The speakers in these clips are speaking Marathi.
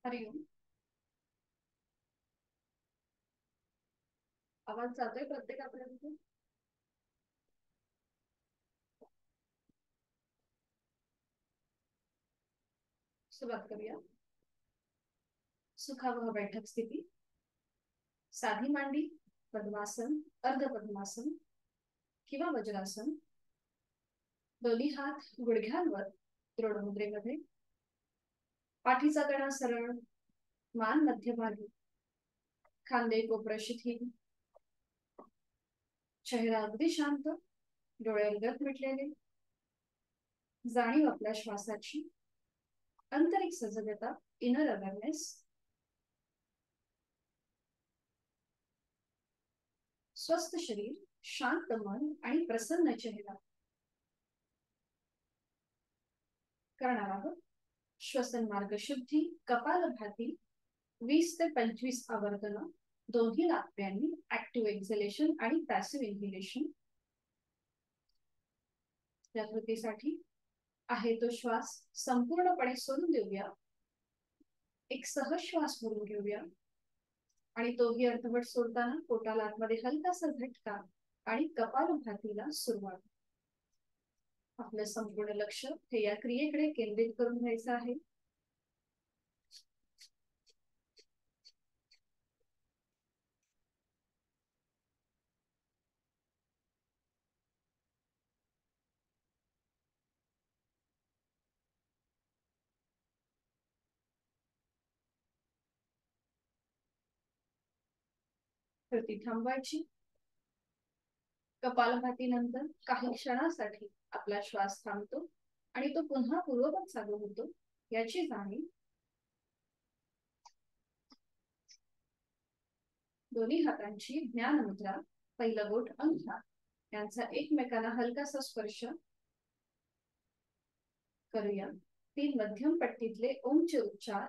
हरिओम. आवाज जातोय प्रत्येकापर्यंत? सुरुवात करूया. सुखावह बैठक स्थिती. साधी मांडी, पद्मासन, अर्ध पद्मासन किंवा वज्रासन. दोन्ही हात गुडघ्यांवर दृढ मुद्रेमध्ये. पाठीचा कणा सरळ, मान मध्यभागी, खांदे कोपरा शिथिल, चेहरा अगदी शांत, डोळे अलगद मिटलेले. जाणीव आपल्या श्वासाची, आंतरिक सजगता, इनर अवेअरनेस. स्वस्थ शरीर, शांत मन आणि प्रसन्न चेहरा. करणार आहोत श्वसन मार्ग शुद्धी, कपालभाती 20 ते 25 आवर्तन, दोन्ही नाकप्यांनी. ऍक्टिव्ह एक्झलेशन आणि पॅसिव्ह इन्हेलेशन. या कृतीसाठी आहे तो श्वास संपूर्णपणे सोडून देऊया. एक सहज श्वास भरून घेऊया आणि तोही अर्धवट सोडताना पोटाला आतमध्ये हलकासा झटका आणि कपालभातीला सुरुवात. आपलं संपूर्ण लक्ष हे या क्रियेकडे केंद्रित करून घ्यायचं आहे. कृती थांबवायची. कपालभातीनंतर काही क्षणासाठी आपला श्वास थांबतो आणि तो पुन्हा पूर्ववत चालू होतो याची जाणीव. दोन्ही हातांची ज्ञान मुद्रा, पहिलं बोट अंगठा यांचा एकमेकांना हलकासा स्पर्श करूया. 3 मध्यम पट्टीतले ओमचे उच्चार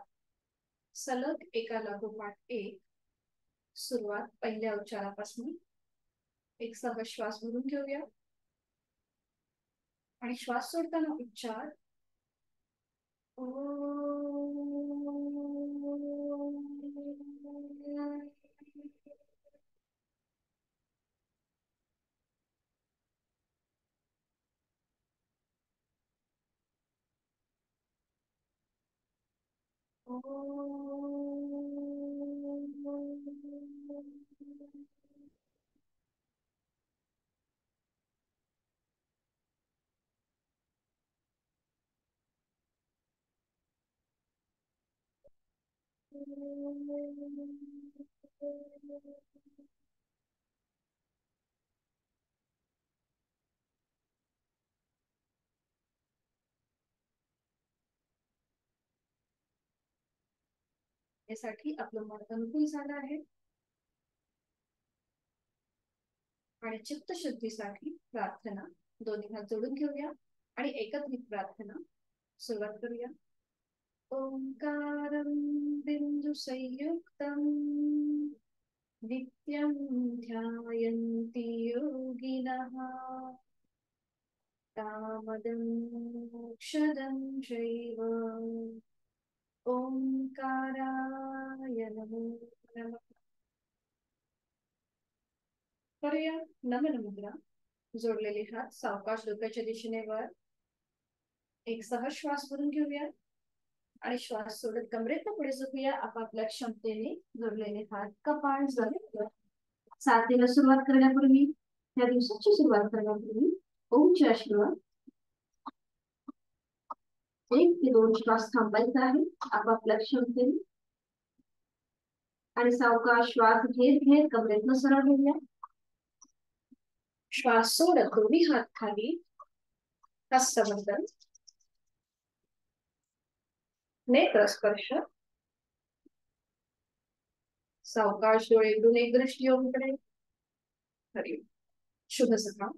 सलग एका लागोपाठ एक. सुरुवात पहिल्या उच्चारापासून. एक सहज श्वास भरून घेऊया आणि श्वास सोडताना उच्चार ओ. यासाठी आपलं मन अनुकूल झालं आहे आणि चित्तशुद्धीसाठी प्रार्थना. दोन्ही हात जोडून घेऊया आणि एकत्रित प्रार्थना सुरुवात करूया. ओंकारं बिंदु संयुक्तं नित्यं ध्यायन्ति योगिनः तामदं मोक्षदं चैव. ओंकाराय नमो नमः. करूया नमन मुद्रा. जोडलेले हात सावकाश डोक्याच्या दिशेने वर. एक सहज श्वास भरून घेऊया आणि श्वास सोडत कमरेतनं पुढे झुकूया. आपापल्या क्षमतेने जोडलेले हात कपाळ जवळ. साथीला सुरुवात करण्यापूर्वी, या दिवसाची सुरुवात करण्यापूर्वी ओमचे आशीर्वाद. 1 ते 2 श्वास थांबायचा आहे आपापल्या क्षमतेने आणि सावकाश श्वास घेत घेत कमरेतनं सरळ घेऊया. श्वास सोडत दोन्ही हात खाली. हस्तबंधन, नेत्र स्पर्श. सावकाश डोळे उघडून एक दृष्टी ओमकडे. हरि शुभ सकाळ.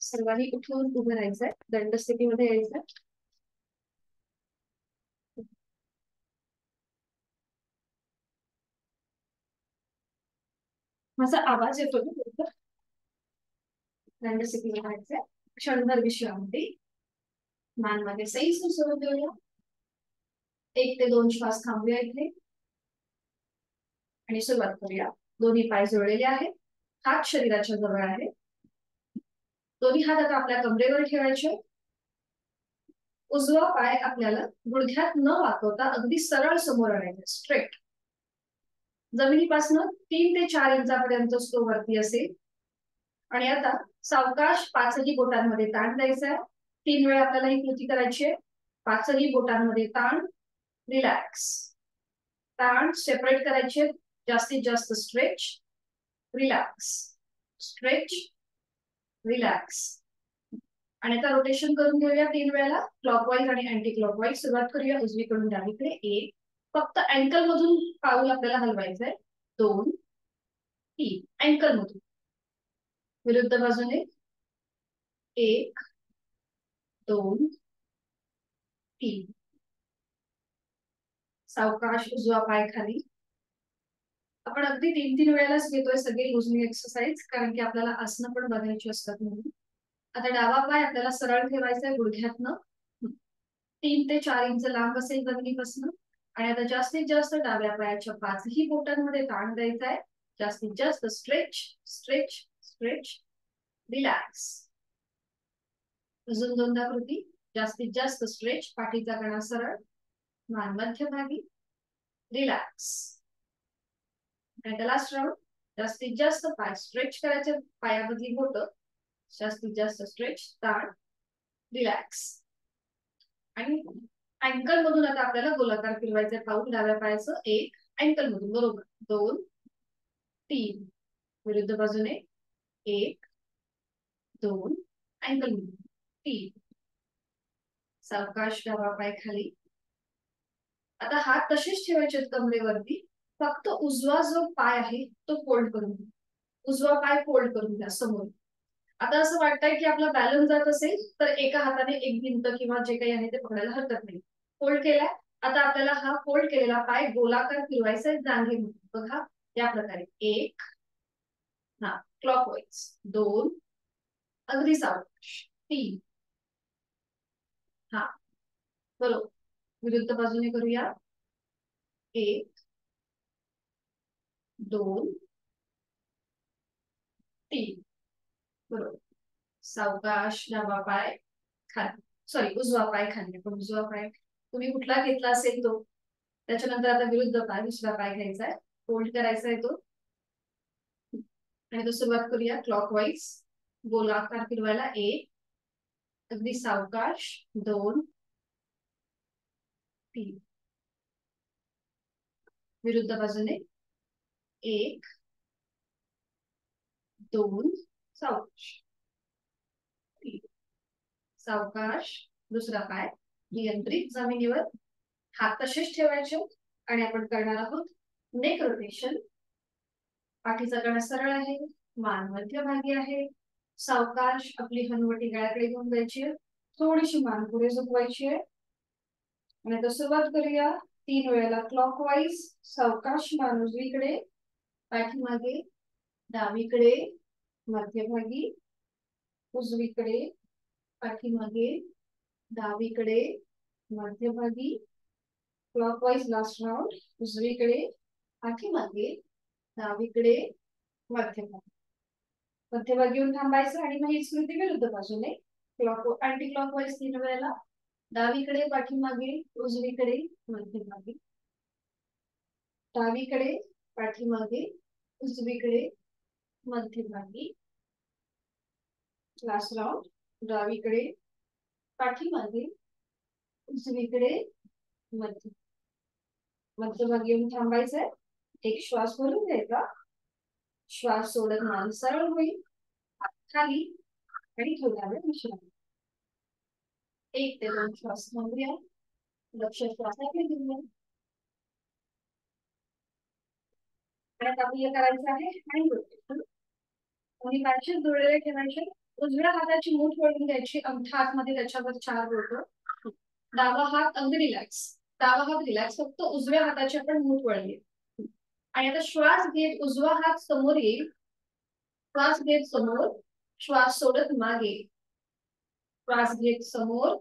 सर्वांनी उठून उभं राहायचंय, दंड स्थितीमध्ये यायचंय. माझा आवाज येतो ना? दंड स्थितीमध्ये राहायचंय. क्षणभर विश्रांती. मान मागे सैल सोडून देऊया. 1 ते 2 श्वास थांबूया इथे आणि सुरुवात करूया. दोन्ही पाय जोडलेले आहेत, हात शरीराच्या जवळ आहे. दोन्ही हात आता आपल्या कमरेवर ठेवायचे. उजवा पाय आपल्याला गुडघ्यात न वाकवता अगदी सरळ समोर आणायचा, स्ट्रेट. जमिनीपासून 3 ते 4 इंचापर्यंत तो वरती असेल. आणि आता सावकाश 5ही बोटांमध्ये ताण द्यायचा आहे. 3 वेळा आपल्याला ही कृती करायची आहे. 5ही बोटांमध्ये ताण, रिलॅक्स. ताण सेपरेट करायचे, जास्तीत जास्त स्ट्रेच, रिलॅक्स, स्ट्रेच, रिलॅक्स. आणि आता रोटेशन करून घेऊया 3 वेळेला, क्लॉकवाईज आणि अँटी क्लॉकवाईज. सुरुवात करूया उजवीकडून डावीकडे. 1, फक्त अँकल मधून पाऊल आपल्याला हलवायचंय. 2, 3, अँकल मधून. विरुद्ध बाजूने 1, 2, 3. सावकाश उजवा पाय खाली. आपण अगदी 3-3 वेळेलाच घेतोय सगळी उजवी एक्सरसाइज, कारण की आपल्याला आसनं पण बघायची असतात म्हणून. आता डावा पाय आपल्याला सरळ ठेवायचा आहे गुडघ्यातनं. 3 ते 4 इंच लांब असेल जमिनीपासून. आणि आता जास्तीत जास्त डाव्या पायाच्या 5ही बोटांमध्ये ताण द्यायचा आहे. जास्तीत जास्त स्ट्रेच, स्ट्रेच, स्ट्रेच, रिलॅक्स. अजून 2दा कृती. जास्तीत जास्त स्ट्रेच, पाठीचा कणा सरळ, मान मध्यभागी, रिलॅक्स. आणि लास्ट राऊंड. जास्तीत जास्त पाय स्ट्रेच करायचे, पायामधली बोट जास्तीत जास्त स्ट्रेच, ताण, रिलॅक्स. आणि अँकल मधून आता आपल्याला गोलाकार फिरवायचं पाऊल डाव्या पायाचं. 1, अँकल मधून, बरोबर. 2, 3, विरुद्ध बाजूने. 1, 2, अँकल मधून. 3. सावकाश डावा पाय खाली. आता हात तसेच ठेवायचे कमरेवरती, फक्त उजवा जो पाय आहे तो फोल्ड करून घ्या. उजवा पाय फोल्ड करून घ्या समोर. आता असं वाटतंय की आपला बॅलन्स जात असेल तर एका हाताने एक भिंत किंवा जे काही आहे ते पकडायला हरकत नाही. फोल्ड केलाय. आता आपल्याला हा फोल्ड केलेला पाय गोलाकार फिरवायचा आहे जांघेमध्ये. बघा या प्रकारे. 1, हा क्लॉकवाईज. 2, अगदी सावकाश. 3, हा बरोबर. विरुद्ध बाजूने करूया. 1, 2, 3, बरोबर. सावकाश डावा पाय खाली, सॉरी उजवा पाय खाली. पण उजवा पाय तुम्ही कुठला घेतला असेल तो. त्याच्यानंतर आता विरुद्ध पाय, दुसरा पाय घ्यायचा आहे, फोल्ड करायचा आहे तो. आणि तो सुरुवात करूया क्लॉकवाईज. गोलाकार फिरवायला. 1, अगदी सावकाश. 2, 3, विरुद्ध बाजूने. 1, 2, सावकाश. 3, सावकाश. दुसरा पाय नियंत्रित जमिनीवर, हात तसेच ठेवायचे. आणि आपण करणार आहोत नेक रोटेशन. पाठीचा कणा सरळ आहे, मान मध्यभागी आहे. सावकाश आपली हनुवटी गळ्याकडे घेऊन जायची आहे. थोडीशी मान पुढे झुकवायची आहे. आणि आता सुरुवात करूया 3 वेळेला क्लॉकवाईज. सावकाश मान उजवीकडे, पाठीमागे, डावीकडे, मध्यभागी, उजवीकडे, पाठीमागे, डावीकडे, मध्यभागी, क्लॉकवाईज. Last round. उजवीकडे, पाठीमागे, डावीकडे, मध्यभागी. मध्यभागी येऊन थांबायचं आणि मग हीच कृती विरुद्ध बाजूने. क्लॉक अँटी क्लॉकवाईज 3 वेळेला. डावीकडे, पाठीमागे, उजवीकडे, मध्यभागी, डावीकडे, पाठीमागे, उजवीकडे, मध्यभागी. Last round. डावीकडे, पाठीमागे, उजवीकडे, मध्यभागी येऊन थांबायचंय. एक श्वास भरून घ्यायचा. श्वास सोडत मान सरळ होईल, खाली, आणि थोडा वेळ विश्रांती. 1 ते 2 श्वास थांबूया. लक्ष श्वासाकडे घेऊया. आणि आपल्याला करायचं आहे हँड रोटेशन. दोन्ही पायाचे जुळलेले ठेवायचे. उजव्या हाताची मूठ वळून घ्यायची, अंगठा आतमध्ये, त्याच्यावर 4 बोटं. डावा हात अगदी रिलॅक्स. डावा हात रिलॅक्स, फक्त उजव्या हाताची आपण मूठ वळली. आणि आता श्वास घेत उजवा हात समोर येईल. श्वास घेत समोर, श्वास सोडत मागे. श्वास घेत समोर,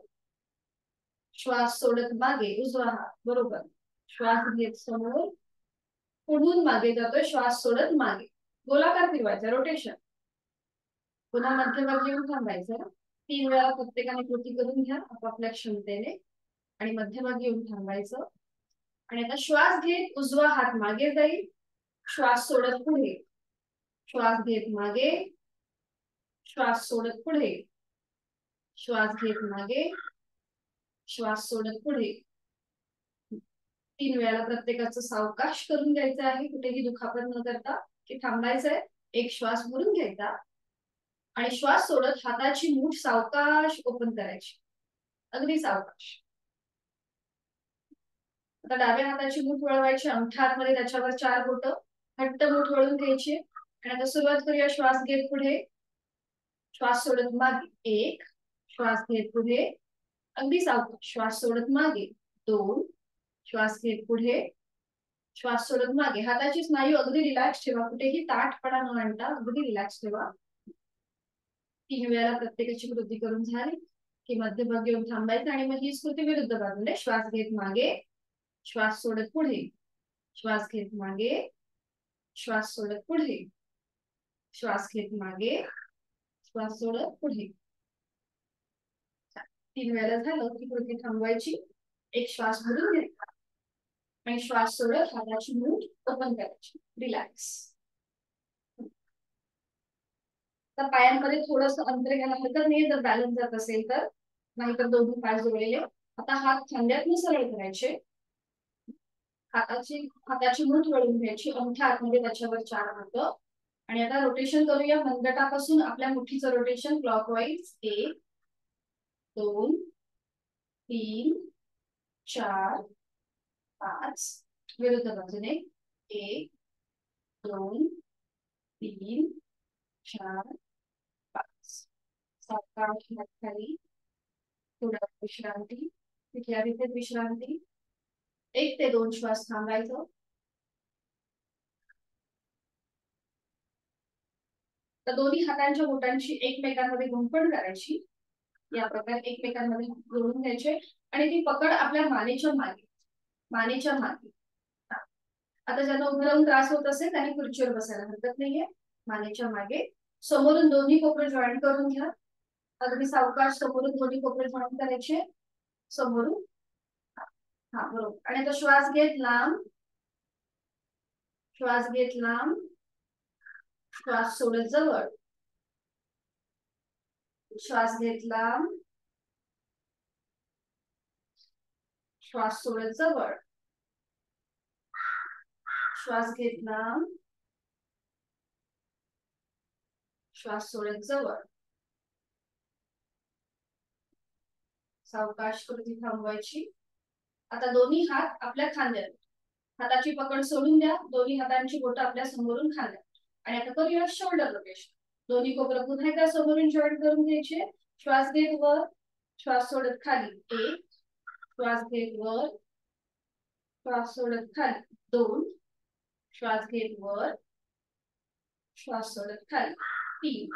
श्वास सोडत मागे, उजवा हात बरोबर. श्वास घेत समोर, पुढून मागे जातोय, श्वास सोडत मागे, गोलाकार फिरवायचा, रोटेशन. पुन्हा मध्यभागी येऊन थांबायचं. 3 वेळा प्रत्येकाने कृती करून घ्या आपापल्या क्षमतेने आणि मध्यभागी येऊन थांबायचं. आणि आता श्वास घेत उजवा हात मागे जाईल, श्वास सोडत पुढे, श्वास घेत मागे, श्वास सोडत पुढे, श्वास घेत मागे, श्वास सोडत पुढे. 3 वेळा प्रत्येकाचं सावकाश करून घ्यायचं आहे, कुठेही दुखापत न करता. की थांबायचंय, एक श्वास भरून घ्यायचा आणि श्वास सोडत हाताची मूठ सावकाश ओपन करायची, अगदी सावकाश. आता डाव्या हाताची मूठ वळवायची, अंगठा आतमध्ये, त्याच्यावर 4 बोटं, हट्ट मूठ वळून घ्यायची. आणि आता सुरुवात करूया. श्वास घेत पुढे, श्वास सोडत मागे, 1, श्वास घेत पुढे, अगदी सावकाश, श्वास सोडत मागे, 2, श्वास घेत पुढे, श्वास सोडत मागे. हाताची स्नायू अगदी रिलॅक्स ठेवा, कुठेही ताठपणा न आणता अगदी रिलॅक्स ठेवा. 3 वेळा प्रत्येकाची कृती करून झाली की मध्यभागी येऊन थांबायचं आणि मग ही स्कृती विरुद्ध बाजूने. श्वास घेत मागे, श्वास सोडत पुढे, श्वास घेत मागे, श्वास सोडत पुढे, श्वास घेत मागे, श्वास सोडत पुढे. 3 वेळा झालं की कृती थांबवायची, एक श्वास भरून घ्यायचा आणि श्वास सोडत हाताची मूठ ओपन करायची, रिलॅक्स. तर पायांमध्ये थोडंसं अंतर घ्यायला हरकत नाही जर बॅलन्स जात असेल तर, नाहीतर दोन्ही पाय जोडलेले. आता हात खांद्यातून सरळ करायचे, हाताची मूठ वळून घ्यायची, अंगठा आतमध्ये, त्याच्यावर 4 बोटं. आणि आता रोटेशन करूया. मनगटापासून आपल्या मुठीचं रोटेशन क्लॉकवाईज. 1, 2, 3, 4, 5. विरुद्ध बाजूने 1, 2, 3, 4, 5. सावकाश हात खाली, थोडा विश्रांती, तिथल्या तिथे विश्रांती. 1 ते 2 श्वास थांबायचं. तर दोन्ही हातांच्या बोटांची एकमेकांमध्ये गुंफण करायची, या प्रकारे एकमेकांमध्ये जोडून घ्यायचे आणि ती पकड आपल्या मानेच्या मागे, मानेच्या मागे. आता ज्यांना उभं राहून त्रास होत असेल त्यांनी खुर्चीवर बसायला हरकत नाहीये. मानेच्या मागे समोरून दोन्ही कोपरे जॉईन करून घ्या, अगदी सावकाश समोरून दोन्ही कोपरे जॉईन करायचे, समोरून. हा बरोबर. आणि आता श्वास घेत लांब, श्वास घेत लांब, श्वास सोडत जवळ, श्वास घेत लांब, श्वास सोडत जवळ, श्वास घेत लांब, श्वास सोडत जवळ. सावकाश कृती थांबवायची. आता दोन्ही हात आपल्या खांद्यात, हाताची पकड सोडून द्या, दोन्ही हातांची बोटं आपल्या समोरून खांद्यात. आणि आता करूया शोल्डर रोटेशन. दोन्ही कोपरं पुन्हा एकदा समोरून जॉईन करून घ्यायचे. श्वास घेत वर, श्वास सोडत खाली, 1, श्वास घेत वर, श्वास सोडत खाली, 2, श्वास घेत वर, श्वास सोडत खाली, 3.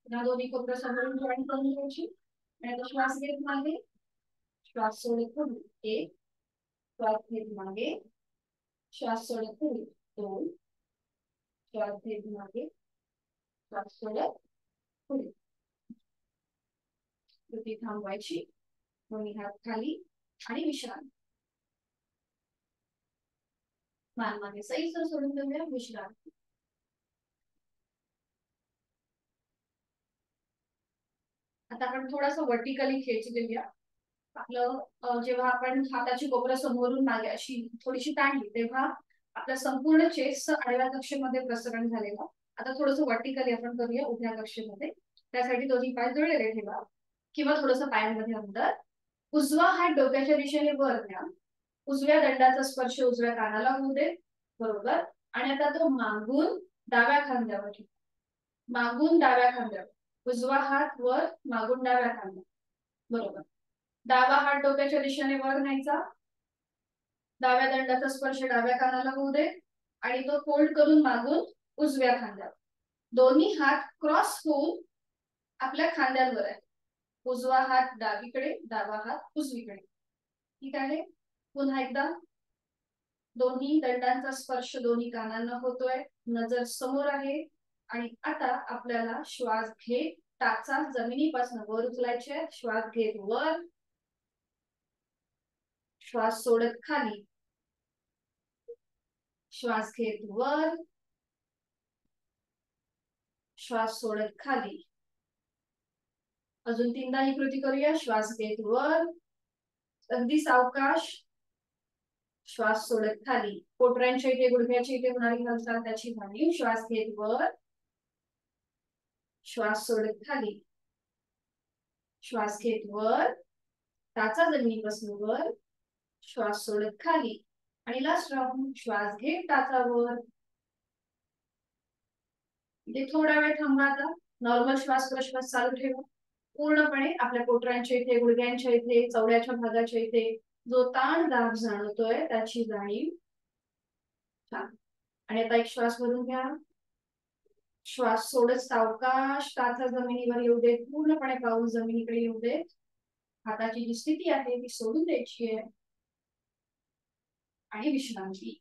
पुन्हा दोन्ही कोपरं समोरून जॉईन करून घ्यायची. आणि आता श्वास घेत मागे, श्वास सोडत पुढे, 1, श्वास घेत मागे, श्वास सोडत पुढे, 2, श्वास घेत मागे, श्वास सोडत पुढे. कृती थांबवायची, दोन्ही हात खाली आणि विश्रांती. मान मागे सैल सोडून देऊया, विश्रांती. आता आपण थोडासा वर्टिकली खेच देऊया. आपलं जेव्हा आपण हाताची कोपरं समोरून मागे अशी थोडीशी ताणली तेव्हा आपल्या संपूर्ण चेस्ट आडव्या कक्षेमध्ये प्रसरण झालेला. आता थोडंसं वर्टिकली आपण करूया उभ्या कक्षेमध्ये. त्यासाठी दोन्ही पाय जोडलेले ठेवा किंवा थोडंसं पायांमध्ये अंतर. उजवा हात डोक्याच्या दिशेने वर न्या, उजव्या दंडाचा स्पर्श उजव्या कानाला होऊ दे, बरोबर. आणि आता तो मागून डाव्या खांद्यावर ठेवा, मागून डाव्या खांद्यावर, उजवा हात वर, मागून डाव्या खांद्यावर, बरोबर. डावा हात डोक्याच्या दिशेने वर न्यायचा, डाव्या दंडाचा स्पर्श डाव्या कानाला होऊ दे आणि तो फोल्ड करून मागून उजव्या खांद्यावर. दोन्ही हात क्रॉस होऊन आपल्या खांद्यांवर आहे, उजवा हात डावीकडे, डावा हात उजवीकडे. ठीक आहे. पुन्हा एकदा दोन्ही दंडांचा स्पर्श दोन्ही कानांना होतोय, नजर समोर आहे. आणि आता आपल्याला श्वास घेत टाचा जमिनीपासून वर उचलायचे. श्वास घेत वर, श्वास सोडत खाली, श्वास घेत वर, श्वास सोडत खाली. अजून 3दा ही कृती करूया. श्वास घेत वर, अगदी सावकाश, श्वास सोडत खाली. पोटऱ्यांच्या इथे गुडघ्याच्या इथे होणारी हालचाल त्याची जाणीव. श्वास घेत वर, श्वास सोडत खाली, श्वास घेत वर, टाचा जमिनीपासून वर, श्वास सोडत खाली. आणि लास्ट राऊंड. श्वास घेत टाचा वर. इथे थोडा वेळ थांबा. आता नॉर्मल श्वास प्रश्वास चालू ठेवा. पूर्णपणे आपल्या पोटऱ्यांच्या इथे, गुडघ्यांच्या इथे, चवड्याच्या भागाच्या इथे जो ताण दाब जाणवतोय त्याची जाणीव. छान. आणि आता एक श्वास भरून घ्या. श्वास सोडत सावकाश टाचा जमिनीवर येऊ देत. पूर्णपणे पाऊल जमिनीकडे येऊ देत. हाताची जी स्थिती आहे ती सोडून द्यायची आहे आणि विश्रांती.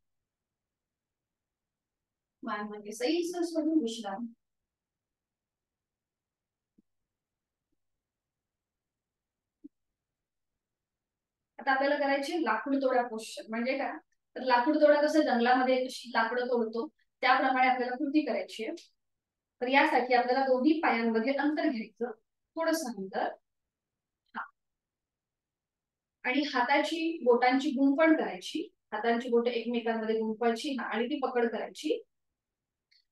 मान म्हणजे सैल सोडून विश्राम. आता आपल्याला करायची लाकूड तोडा पोस्चर. म्हणजे काय, तर लाकूड तोडा कसं जंगलामध्ये लाकडं तोडतो त्याप्रमाणे आपल्याला कृती करायची आहे. तर यासाठी आपल्याला दोन्ही पायांमध्ये अंतर घ्यायचं, थोडंसं अंतर. आणि हाताची बोटांची गुंफण करायची. हातांची बोट एकमेकांमध्ये गुंफवायची आणि ती पकड करायची.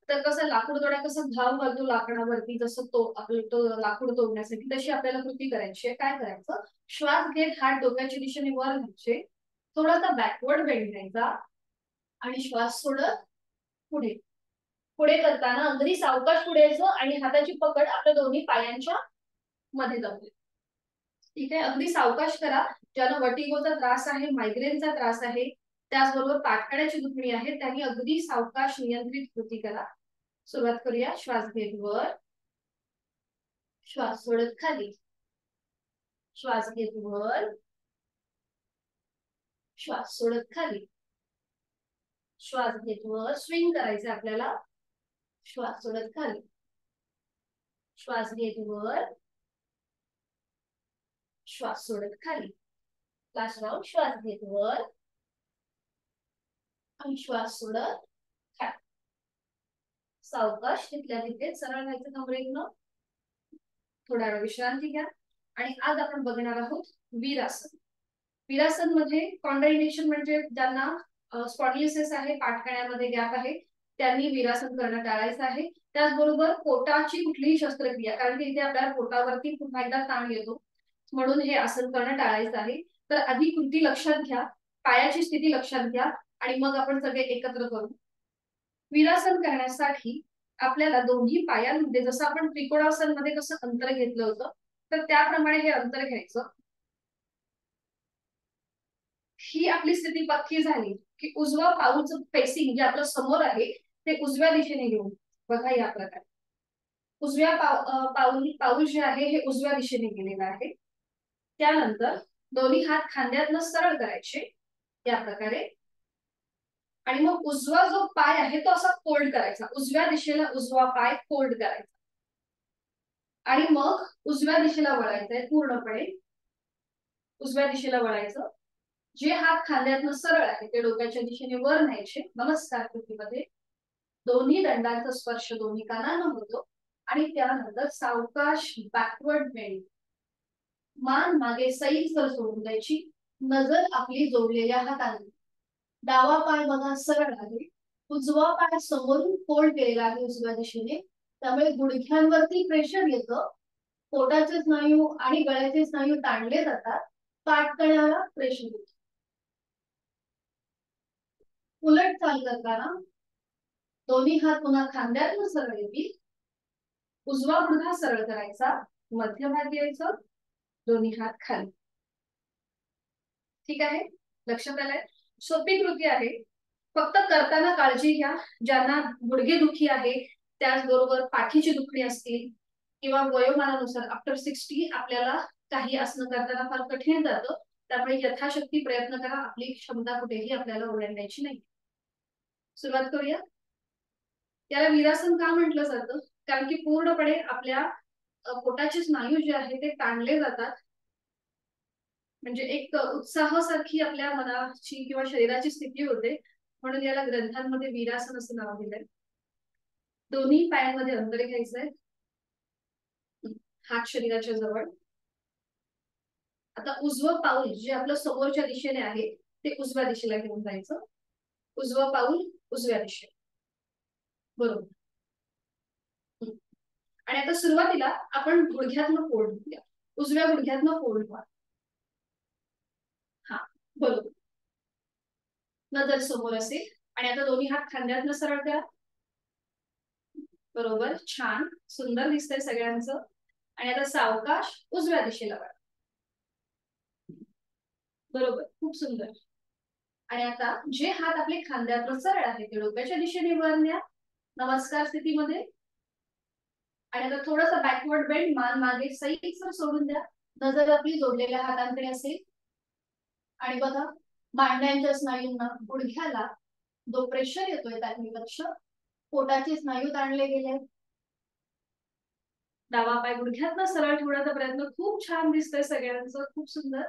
तर कसं लाकूड तोडा कसं घाव घालतो लाकडावरती, जसं तो आपलं तो लाकूड तोडण्यासाठी, तशी आपल्याला कृती करायची आहे. काय करायचं, श्वास घेत हात डोक्याच्या दिशेने वर घ्यायचे, थोडासा बॅकवर्ड बेंड घ्यायचा आणि श्वास सोडत पुढे. पुढे करताना अगदी सावकाश पुढे यायचं आणि हाताची पकड आपल्या दोन्ही पायांच्या मध्ये जाते. ठीक आहे. अगदी सावकाश करा. ज्यांना वर्टिगोचा त्रास आहे, मायग्रेनचा त्रास आहे, त्याचबरोबर पाठकाड्याची दुखणी आहे, त्यांनी अगदी सावकाश नियंत्रित कृती करा. सुरुवात करूया. श्वास घेत वर, श्वास सोडत खाली, श्वास घेत वर, श्वास सोडत खाली, श्वास घेत वर. स्विंग करायचं आपल्याला. श्वास सोडत खाली, श्वास घेत वर, श्वास सोडत खाली. Last round. श्वास घेत वर आणि श्वास सोडत खाली. सावकाश तिथल्या तिथे सरळ राहायचं कमरेतनं. थोडा वेळ विश्रांती घ्या. आणि आज आपण बघणार आहोत वीरासन. वीरासन मध्ये कॉन्ट्राइंडिकेशन म्हणजे ज्यांना स्पॉन्डिलोसिस आहे, पाठकण्यामध्ये गॅप आहे, त्यांनी वीरासन करणं टाळायचं आहे. त्याचबरोबर पोटाची कुठलीही शस्त्रक्रिया, कारण की इथे आपल्याला पोटावरती पुन्हा एकदा ताण येतो, म्हणून हे आसन करणं टाळायचं आहे. तर आधी कृती लक्षात घ्या, पायाची स्थिती लक्षात घ्या आणि मग आपण सगळे एकत्र करू. वीरासन करण्यासाठी आपल्याला दोन्ही पायांमध्ये, जसं आपण त्रिकोणासन मध्ये कसं अंतर घेतलं होतं, तर त्याप्रमाणे हे अंतर घ्यायचं. ही आपली स्थिती पक्की झाली की उजवा पाऊलचं फेसिंग जे आपलं समोर आहे ते उजव्या दिशेने घेऊन बघा. या प्रकारे उजव्या पाऊल जे आहे हे उजव्या दिशेने गेलेलं आहे. त्यानंतर दोन्ही हात खांद्यातनं सरळ करायचे या प्रकारे. आणि मग उजवा जो पाय आहे तो असा फोल्ड करायचा, उजव्या दिशेला उजवा पाय फोल्ड करायचा आणि मग उजव्या दिशेला वळायचंय. पूर्णपणे उजव्या दिशेला वळायचं. जे हात खांद्यातनं सरळ आहे ते डोक्याच्या दिशेने वर न्यायचे. नमस्कार कृतीमध्ये दोन्ही दंडांचा स्पर्श दोन्ही कानांना होतो आणि त्यानंतर सावकाश बॅकवर्ड बेंड. मान मागे सैलसर सोडून द्यायची. नजर आपली जोडलेल्या हातांनी. डावा पाय बघा सरळ आहे, उजवा पाय समोरून फोल्ड केलेला आहे उजव्या दिशेने, त्यामुळे गुडघ्यांवरती प्रेशर येतं. पोटाचे स्नायू आणि गळ्याचे स्नायू ताणले जातात. पाठकण्याला प्रेशर येतं. उलट चाल करताना दोन्ही हात पुन्हा खांद्यातून सरळ येतील. उजवा गुडघा सरळ करायचा, मध्यभागी यायचं, दोन्ही हात खाली. ठीक आहे. लक्षात आलंय. सोपी कृती आहे. फक्त करताना काळजी घ्या. ज्यांना गुडघे दुखी आहे, त्याचबरोबर पाठीची दुखणी असतील किंवा वयोमानानुसार आफ्टर 60 आपल्याला काही आसनं करताना फार कठीण जातं. त्यामुळे यथाशक्ती प्रयत्न करा, आपली क्षमता कुठेही आपल्याला ओलांडायची नाही. सुरुवात करूया. याला वीरासन का म्हटलं जातं? कारण की पूर्णपणे आपल्या पोटाचे स्नायू जे आहे ते ताणले जातात. म्हणजे एक उत्साहासारखी आपल्या मनाची किंवा शरीराची स्थिती होते, म्हणून याला ग्रंथांमध्ये वीरासन असं नाव दिलंय. दोन्ही पायांमध्ये अंतर घ्यायचंय, हात शरीराच्या जवळ. आता उजवं पाऊल जे आपलं समोरच्या दिशेने आहे ते उजव्या दिशेला घेऊन जायचं. उजवं पाऊल उजव्या दिशेला. बरोबर. आणि आता सुरुवातीला आपण गुडघ्यातनं फोल्ड घेऊया. उजव्या गुडघ्यातनं फोल्ड व्हा. हा, बरोबर. नजर समोर असेल आणि आता दोन्ही हात खांद्यातनं सरळ करा. बरोबर, छान, सुंदर दिसतंय सगळ्यांचं. आणि आता सावकाश उजव्या दिशेला वळा. बरोबर, खूप सुंदर. आणि आता जे हात आपले खांद्यातनं सरळ आहे ते डोक्याच्या दिशेने वर न्या, नमस्कार स्थितीमध्ये. आणि आता थोडासा बॅकवर्ड बेंड, मान मागे सैल सोडून द्या. नजर आपली जोडलेल्या हातांकडे असेल. आणि बघा, मांड्यांच्या स्नायूंना, गुडघ्याला जो प्रेशर येतोय त्याकडे लक्ष. पोटाचे स्नायू ताणले गेले. डावा पाय गुडघ्यातनं सरळ ठेवण्याचा प्रयत्न. खूप छान दिसतंय सगळ्यांचं, खूप सुंदर.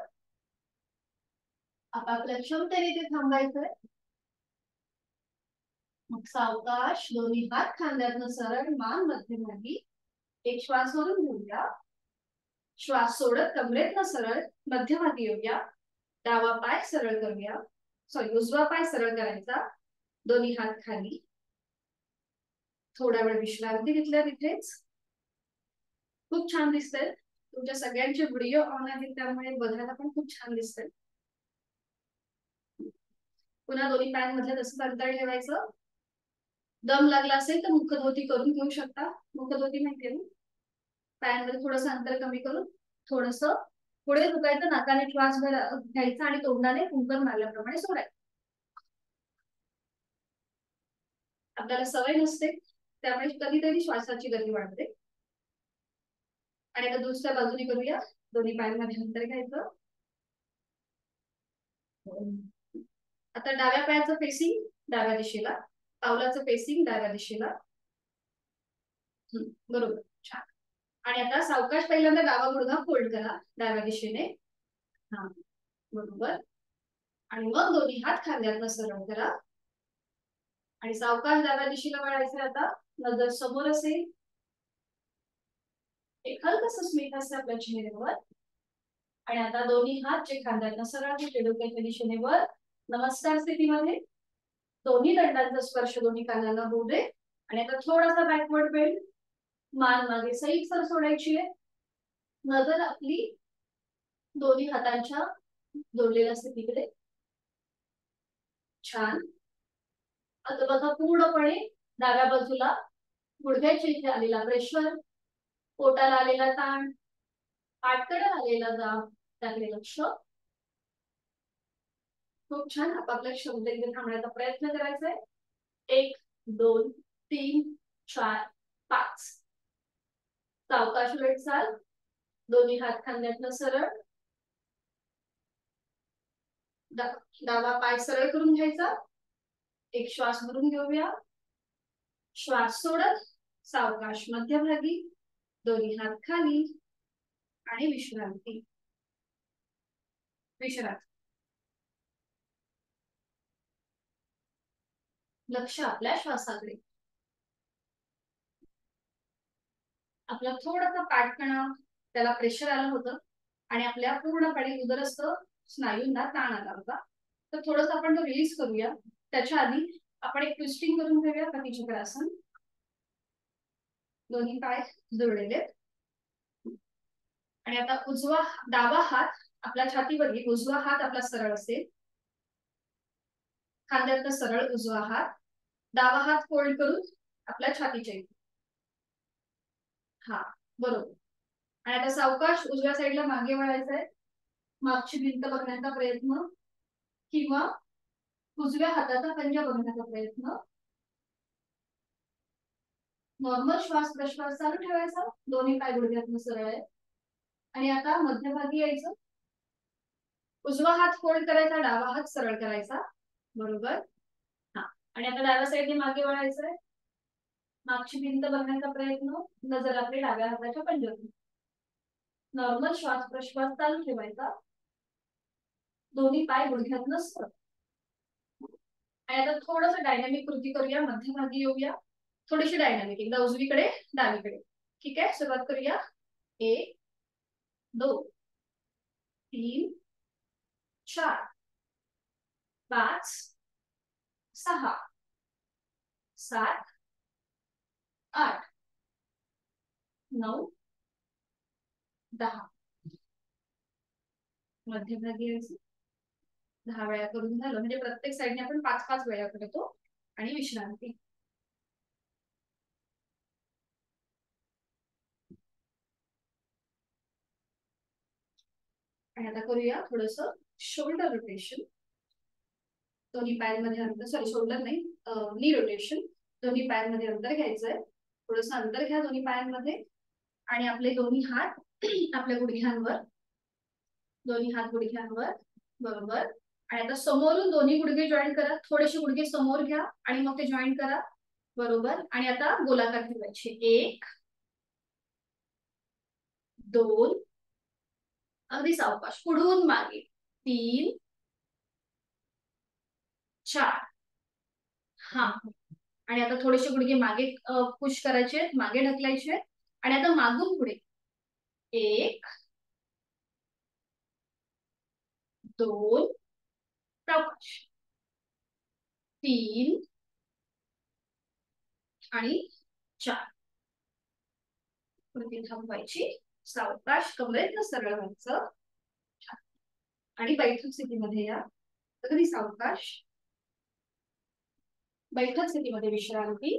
आपापल्या क्षमतेने ते थांबायचंय. मग सावकाश दोन्ही हात खांद्यातनं सरळ, मान मध्यभागी. एक श्वास सोडून घेऊया. श्वास सोडत कमरेतनं सरळ मध्यभागी येऊया. डावा पाय सरळ करूया. सॉरी, उजवा पाय सरळ करायचा. दोन्ही हात खाली. थोडा वेळ विश्रांती घेतल्या तिथेच. खूप छान दिसतंय. तुमच्या सगळ्यांचे व्हिडिओ ऑन आहेत त्यामुळे बघायला पण खूप छान दिसतंय. पुन्हा दोन्ही पायांमध्ये तसंच अंतर ठेवायचं. दम लागला असेल तर मुखधोती करून घेऊ शकता. मुखधोती माहितीये ना? पायांमध्ये थोडंसं अंतर कमी करून थोडंसं पुढे झुकायचं, नाकाने श्वास घ्यायचा आणि तोंडाने कुंकर मारल्याप्रमाणे सोडायचं. आपल्याला सवय नसते त्यामुळे कधीतरी श्वासाची गती वाढते. आणि आता दुसऱ्या बाजूने करूया. दोन्ही पायांमध्ये अंतर घ्यायचं. आता डाव्या पायाचं फेसिंग डाव्या दिशेला, पावलाचं फेसिंग डाव्या दिशेला. बरोबर, छान. आणि आता सावकाश पहिल्यांदा डावा गुडघा फोल्ड करा डाव्या दिशेने. हा, बरोबर. आणि मग दोन्ही हात खांद्यातनं सरळ करा आणि सावकाश डाव्या दिशेला वळायचं. आता नजर समोर असेल. एक हलकसं स्मित असते आपल्या चेहऱ्यावर. आणि आता दोन्ही हात जे खांद्यातनं सरळ डोक्याच्या दिशेने वर, नमस्कार स्थितीमध्ये. दोन्ही दंडांचा स्पर्श दोन्ही कानांना होऊ दे. आणि आता थोडासा बॅकवर्ड बेंड, मान मागे सैल सोडायची आहे. नजर आपली दोन्ही हातांच्या जोडलेल्या स्थितीकडे. छान. आता बघा, पूर्णपणे डाव्या बाजूला गुडघ्याच्या इथे आलेला प्रेशर, पोटाला आलेला ताण, पाठकडे आलेला दाब, त्याकडे लक्ष. खूप छान. आपापल्या क्षमतेने थांबण्याचा प्रयत्न करायचा आहे. 1 2 3 4 5. सावकाश वेळ चाल. दोन्ही हात खांद्यातनं सरळ. डावा पाय सरळ करून घ्यायचा. एक श्वास भरून घेऊया. श्वास सोडत सावकाश मध्यभागी. दोन्ही हात खाली आणि विश्रांती. विश्रांती. लक्ष आपल्या श्वासाकडे. आपला थोडासा पाठकणा, त्याला प्रेशर आलं होतं आणि आपल्या पूर्णपणे उदरस्थ स्नायूंना ताण आला होता. तर थोडंसं आपण तो रिलीज करूया. त्याच्या आधी आपण एक ट्विस्टिंग करून घेऊया, कटिचक्रासन. दोन्ही पाय जोडलेले. आणि आता डावा हात आपल्या छातीवर घेऊन उजवा हात आपला सरळ असेल. खांद्यातनं सरळ उजवा हात. डावा हात फोल्ड करून आपल्या छातीच्या इथे. हा, बरोबर. आणि आता सावकाश उजव्या साईडला मागे वळायचंय. मागची भिंत बघण्याचा प्रयत्न किंवा उजव्या हाताचा पंजा बघण्याचा प्रयत्न. नॉर्मल श्वास प्रश्वास चालू ठेवायचा, दोन्ही पाय गुडघ्यातून सरळ आहे. आणि आता मध्यभागी यायचं, उजवा हात फोल्ड करायचा, डावा हात सरळ करायचा, बरोबर. हा, आणि आता डाव्या साईडने मागे वळायचंय, मागची भिंत बघण्याचा प्रयत्न, नजर आपली डाव्या हाताच्या पंजातून. नॉर्मल श्वास प्रश्वास चालू ठेवायचा, दोन्ही पाय गुडघ्यातून सरळ. आणि आता थोडंसं डायनामिक कृती करूया, मध्यभागी येऊया, थोडीशी डायनामिक, एकदा उजवीकडे डावीकडे. ठीक आहे, सुरुवात करूया. 1 2 3 4 5 6 7 8 9 10. मध्यभागी यायचं, 10 वेळा करून झालं म्हणजे प्रत्येक साईडने आपण 5-5 वेळा करतो. आणि विश्रांती. आणि आता करूया थोडस शोल्डर रोटेशन. दोन्ही पायांमध्ये अंतर, सॉरी शोल्डर नाही, नी रोटेशन. दोन्ही पायांमध्ये अंतर घ्यायचंय, थोडस अंतर घ्या दोन्ही पायांमध्ये. आणि आपले दोन्ही हात आपल्या गुडघ्यांवर, दोन्ही हात गुडघ्यांवर, बरोबर. आणि आता समोरून दोन्ही गुडघे जॉईन करा, थोडेसे गुडघे समोर घ्या आणि मग ते जॉईन करा, बरोबर. आणि आता गोलाकार ठेवायचे, 1 2, अगदी सावकाश पुढून मागे, 3 4. हा, आणि आता थोडेसे गुडघे मागे पुश करायचे, मागे ढकलायचे. आणि आता मागून पुढे, 1 2, सावकाश, 3 आणि 4. कृती थांबवायची, सावकाश, कमरेतनं सरळ व्हायचं. आणि बैठक स्थितीमध्ये या, अगदी सावकाश, बैठक स्थितीमध्ये विश्रांती.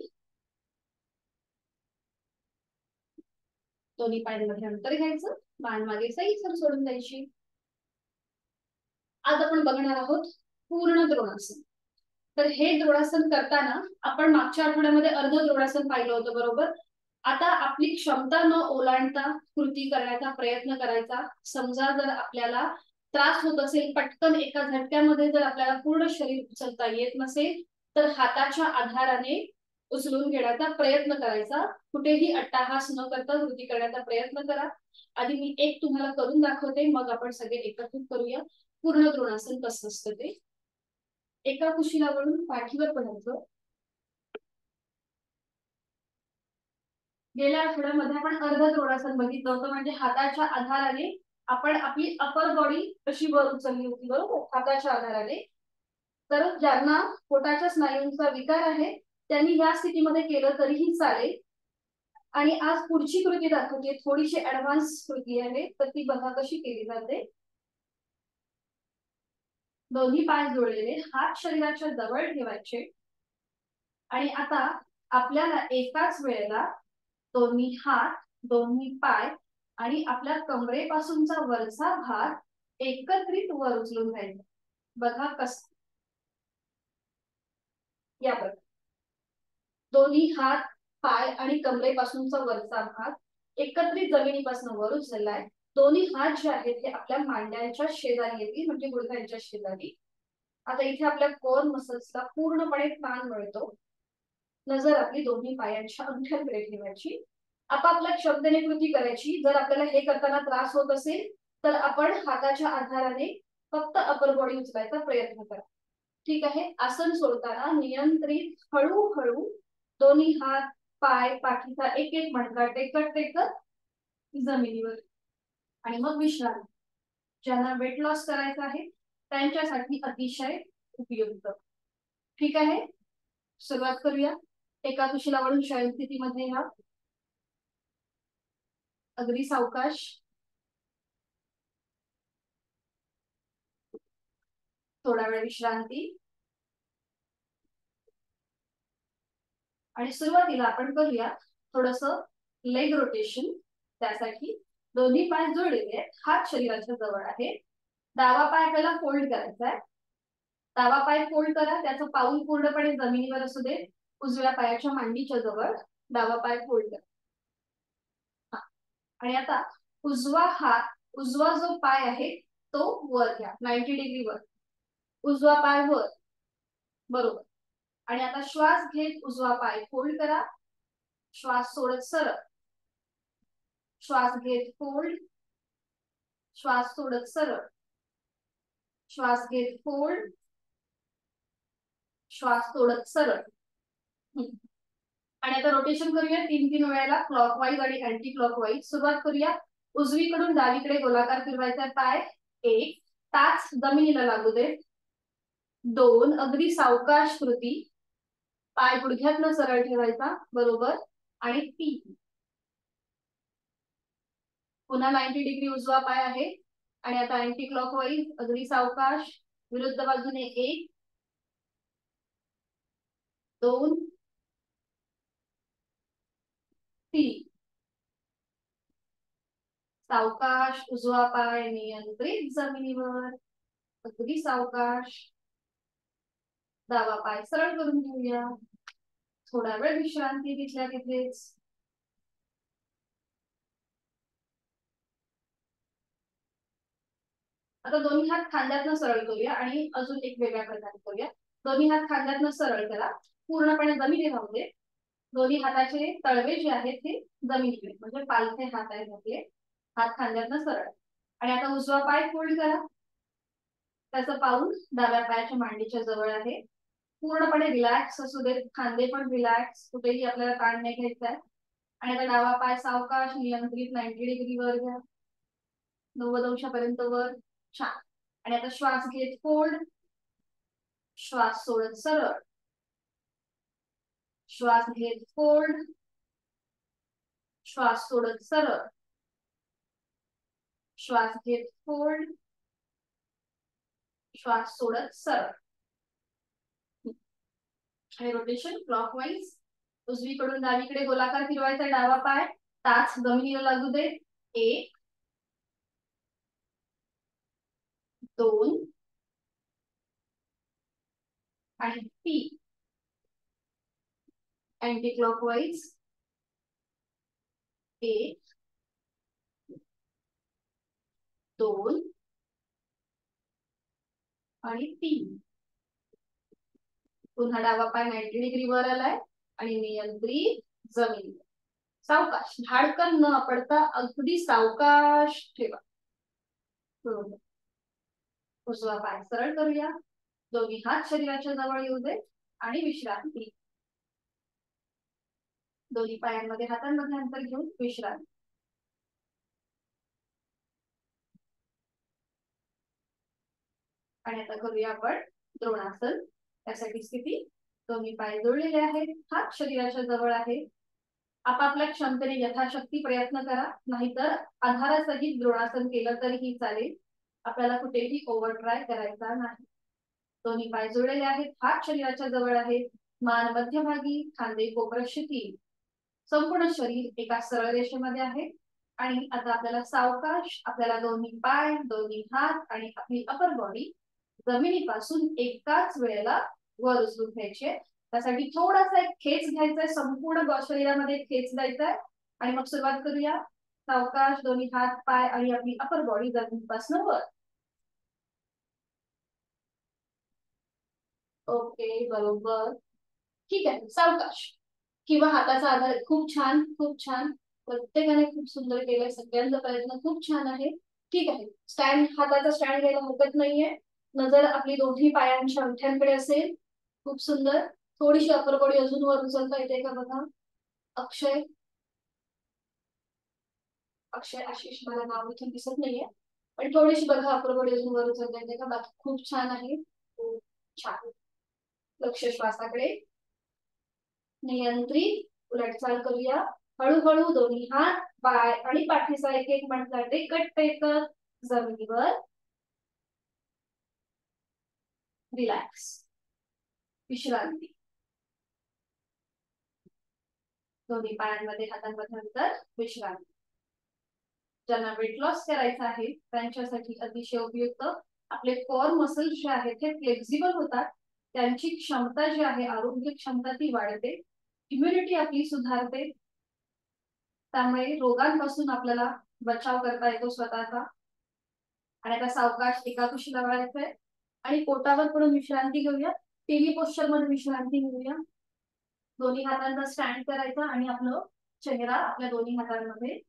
दोन्ही पायांमध्ये अंतर घ्यायचं, मान मागे सैल सोडून द्यायची. आज आपण बघणार आहोत पूर्ण द्रोणासन. तर हे द्रोणासन करताना आपण मागच्या आठवड्यामध्ये अर्ध द्रोणासन पाहिलं होतं, बरोबर. आता आपली क्षमता न ओलांडता कृती करण्याचा प्रयत्न करायचा. समजा जर आपल्याला त्रास होत असेल, पटकन एका झटक्यामध्ये जर आपल्याला पूर्ण शरीर उचलता येत नसेल, तर हाताच्या आधाराने उचलून घेण्याचा प्रयत्न करायचा. कुठेही अट्टाहास न करता कृती करण्याचा प्रयत्न करा. आधी मी एक तुम्हाला करून दाखवते, मग आपण सगळे एकत्रित करूया पूर्ण द्रोणासन कसं असतं ते. एका कुशीला वळून पाठीवर पडायचं. गेल्या आठवड्यामध्ये आपण अर्ध द्रोणासन बघितलं होतं, म्हणजे हाताच्या आधाराने आपण आपली अपर बॉडी कशी वर उचलली होती, बरोबर, हाताच्या आधाराने. तर ज्यांना पोटाच्या स्नायूंचा विकार आहे त्यांनी या स्थितीमध्ये केलं तरीही चालेल. आणि आज पुढची कृती दाखवते, थोडीशी ऍडव्हान्स कृती आहे, तर ती बघा कशी केली जाते. दोन्ही पाय जोडलेले, हात शरीराच्या जवळ ठेवायचे. आणि आता आपल्याला एकाच वेळेला दोन्ही हात, दोन्ही पाय आणि आपल्या कमरेपासूनचा वरचा भाग एकत्रित वर उचलून घ्यायचा. बघा कसं, या बघा, दोन्ही हात, पाय आणि कमरेपासूनचा वरचा भाग एकत्रित जमिनीपासून वर उचललाय. दोन्ही हात जे आहेत ते आपल्या मांड्यांच्या शेजारी येतील, म्हणजे गुडघ्यांच्या शेजारी. आता इथे आपल्या कोर मसल्सला पूर्णपणे ताण मिळतो. नजर आपली दोन्ही पायांच्या अंगठ्यांकडे ठेवायची. आपापल्या क्षमतेने कृती करायची. जर आपल्याला हे करताना त्रास होत असेल तर आपण हाताच्या आधाराने फक्त अपर बॉडी उचलायचा प्रयत्न करा. ठीक आहे. आसन सोडताना नियंत्रित हळूहळू दोन्ही हात, पाय, पाठीचा एक एक मणका टेकत टेकत जमिनीवर. आणि मग विश्रांती. ज्यांना वेट लॉस करायचा आहे त्यांच्यासाठी अतिशय उपयुक्त. ठीक आहे, सुरुवात करूया. एका कुशीला वळून शयन स्थितीमध्ये या, अगदी सावकाश. थोडा वेळ विश्रांती. आणि सुरुवातीला आपण करूया थोडस लेग रोटेशन. त्यासाठी दोन्ही पाय जोडलेले आहेत, हात शरीराच्या जवळ आहे. डावा पाय आपल्याला फोल्ड करायचा आहे. डावा पाय फोल्ड करा, त्याचं पाऊल पूर्णपणे जमिनीवर असू दे, उजव्या पायाच्या मांडीच्या जवळ. डावा पाय फोल्ड करा. आणि आता उजवा जो पाय आहे तो वर घ्या, 90 डिग्री वर. उजवा पाय वर, बरोबर. आणि आता श्वास घेत उजवा पाय फोल्ड करा. श्वास सोडत सरळ. श्वास घेत फोल्ड. श्वास सोडत सरळ. श्वास घेत फोल्ड. श्वास सोडत सरळ. आणि आता रोटेशन करूया 3-3 वेळेला, क्लॉकवाईज आणि अँटी क्लॉकवाईज. सुरुवात करूया. उजवीकडून डावीकडे गोलाकार फिरवायचा पाय. 1, टाच जमिनीला लागू दे. 2, अगदी सावकाश कृती. पाय गुडघ्यातनं सरळ ठेवायचा, बरोबर. आणि 3, पुन्हा 90 डिग्री उजवा पाय आहे. आणि आता अँटी क्लॉकवाईज, अगदी सावकाश. विरुद्ध बाजूने 1, 2, 3. सावकाश. उजवा पाय नियंत्रित जमिनीवर, अगदी सावकाश. डावा पाय सरळ करून घेऊया. थोडा वेळ विश्रांती तिथल्या तिथेच. आता दोन्ही हात खांद्यातनं सरळ करूया आणि अजून एक वेगळ्या प्रकारे करूया. दोन्ही हात खांद्यातनं सरळ करा, पूर्णपणे जमिनीवर राहू दे. दोन्ही हाताचे तळवे जे आहेत ते जमिनीकडे, म्हणजे पालथे हात आहेत आपले. हात खांद्यातनं सरळ. आणि आता उजवा पाय फोल्ड करा. त्याचं पाऊल डाव्या पायाच्या मांडीच्या जवळ आहे. पूर्णपणे रिलॅक्स असू देत, खांदे पण रिलॅक्स, कुठेही आपल्याला ताण नाही घ्यायचा आहे. आणि आता डावा पाय सावकाश नियंत्रित 90 डिग्री वर घ्या. 90 अंशापर्यंत वर. छान. आणि आता श्वास घेत फोल्ड. श्वास सोडत सरळ. श्वास घेत फोल्ड. श्वास सोडत सरळ. श्वास घेत फोल्ड. श्वास सोडत सरळ. आणि रोटेशन क्लॉकवाईज. उजवीकडून डावीकडे गोलाकार फिरवायचा डावा पाय. टाच जमिनीला लागू दे. 1, 2 आणि 3. Anti clockwise. 1, 2 आणि 3. पुन्हा डावा पाय 90 डिग्री वर आलाय आणि नियंत्रित जमीन. सावकाश, धाडकन न पडता अगदी सावकाश ठेवा. बरोबर. उजवा पाय सरळ करूया. दोन्ही हात शरीराच्या जवळ येऊ दे आणि विश्रांती. दोन्ही पायांमध्ये हातांमध्ये अंतर घेऊन विश्रांती. आणि आता करूया आपण द्रोणासन. त्यासाठी स्थिती, दोन्ही पाय जोडलेले आहेत, हात शरीराच्या जवळ आहे. आपापल्या क्षमतेने यथाशक्ती प्रयत्न करा, नाहीतर आधारासहित द्रोणासन केलं तरीही चालेल. आपल्याला कुठेही ओव्हर ट्राय करायचा नाही. दोन्ही पाय जोडलेले आहेत, हात शरीराच्या जवळ आहेत. मान मध्यभागी, खांदे कोपरात शिथिल. संपूर्ण शरीर एका सरळ रेषेमध्ये आहे. आणि आता आपल्याला सावकाश आपल्याला दोन्ही पाय, दोन्ही हात आणि आपली अपर बॉडी जमिनीपासून एकाच वेळेला वर उचलून घ्यायचे. त्यासाठी थोडासा एक खेच घ्यायचा आहे, संपूर्ण शरीरामध्ये खेच द्यायचा आहे. आणि मग सुरुवात करूया. सावकाश दोन्ही हात, पाय आणि आपली अपर बॉडी जमिनीपासून वर. ओके, बरोबर. ठीक आहे, सावकाश. किंवा हाताचा आधार. खूप छान, खूप छान. प्रत्येकाने खूप सुंदर केलंय, सगळ्यांचा प्रयत्न खूप छान आहे. ठीक आहे, स्टँड, हाताचा स्टँड घ्यायला हरकत नाहीये. नजर आपली दोन्ही पायांच्या अंगठ्यांकडे असेल. खूप सुंदर. थोडीशी अपर बॉडी अजून वर उचलता येते का बघा. अक्षय, अक्षय आशिष, मला नाव इथून दिसत नाहीये, पण थोडीशी बघा अपर बॉडी अजून वर उचलता येते का. बाकी खूप छान आहे, खूप छान. लक्ष श्वासाकडे. नियंत्रित उलटचाल करूया. हळूहळू दोन्ही हात, पाय आणि पाठीचा एक एक मणका टेकत टेकत जमिनीवर. रिलॅक्स, विश्रांती. दोन्ही पायांमध्ये हातांमध्ये अंतर, विश्रांती. ज्यांना वेट लॉस करायचा आहे त्यांच्यासाठी अतिशय उपयुक्त. आपले कोर मसल्स जे आहेत ते फ्लेक्झिबल होतात. त्यांची क्षमता जी आहे, आरोग्य क्षमता ती वाढते. इम्युनिटी आपली सुधारते, त्यामुळे रोगांपासून आपल्याला बचाव करता येतो स्वतःचा. आणि आता सावकाश एका कुशीला वळायचंय आणि पोटावर पडून विश्रांती घेऊया. टीव्ही पोस्चर मध्ये विश्रांती घेऊया. दोन्ही हातांचा स्टँड करायचा आणि आपलं चेहरा आपल्या दोन्ही हातांमध्ये,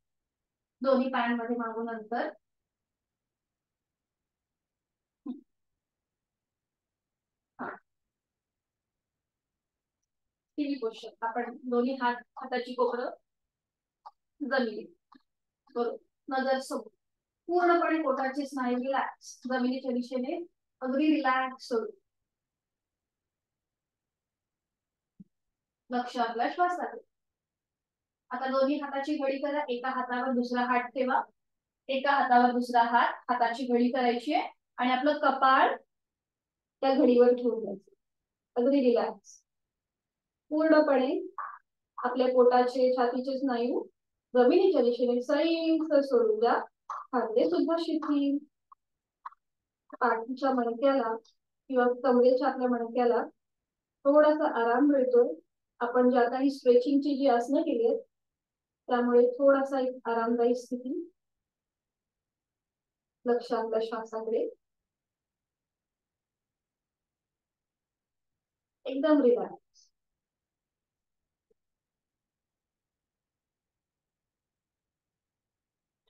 दोन्ही पायांमध्ये मागून अंतर. टीव्ही पोस्चर, आपण दोन्ही हाताची कोपरं जमिनीत, बरोबर, नजर समोर, पूर्णपणे पोटाचे स्नायू रिलॅक्स, जमिनीच्या दिशेने अगदी रिलॅक्स होईल. लक्ष आपल्या श्वासाकडे. आता दोन्ही हाताची घडी करा. एका हातावर दुसरा हात ठेवा, एका हातावर दुसरा हात, हाताची घडी करायची आहे आणि आपलं कपाळ त्या घडीवर ठेवून द्यायचं. अगदी रिलॅक्स. पूर्णपणे आपल्या पोटाचे, छातीचे स्नायू जमिनीच्या दिशेने सैल सोडून द्या. खांदे सुद्धा शिथिल. पाठीच्या मणक्याला किंवा कमरेच्या आपल्या मणक्याला थोडासा आराम मिळतोय. आपण ज्या काही स्ट्रेचिंगची जी आसनं केली आहेत त्यामुळे थोडासा एक आरामदायी स्थिती. लक्ष आपल्या श्वासाकडे. एकदम रिलॅक्स.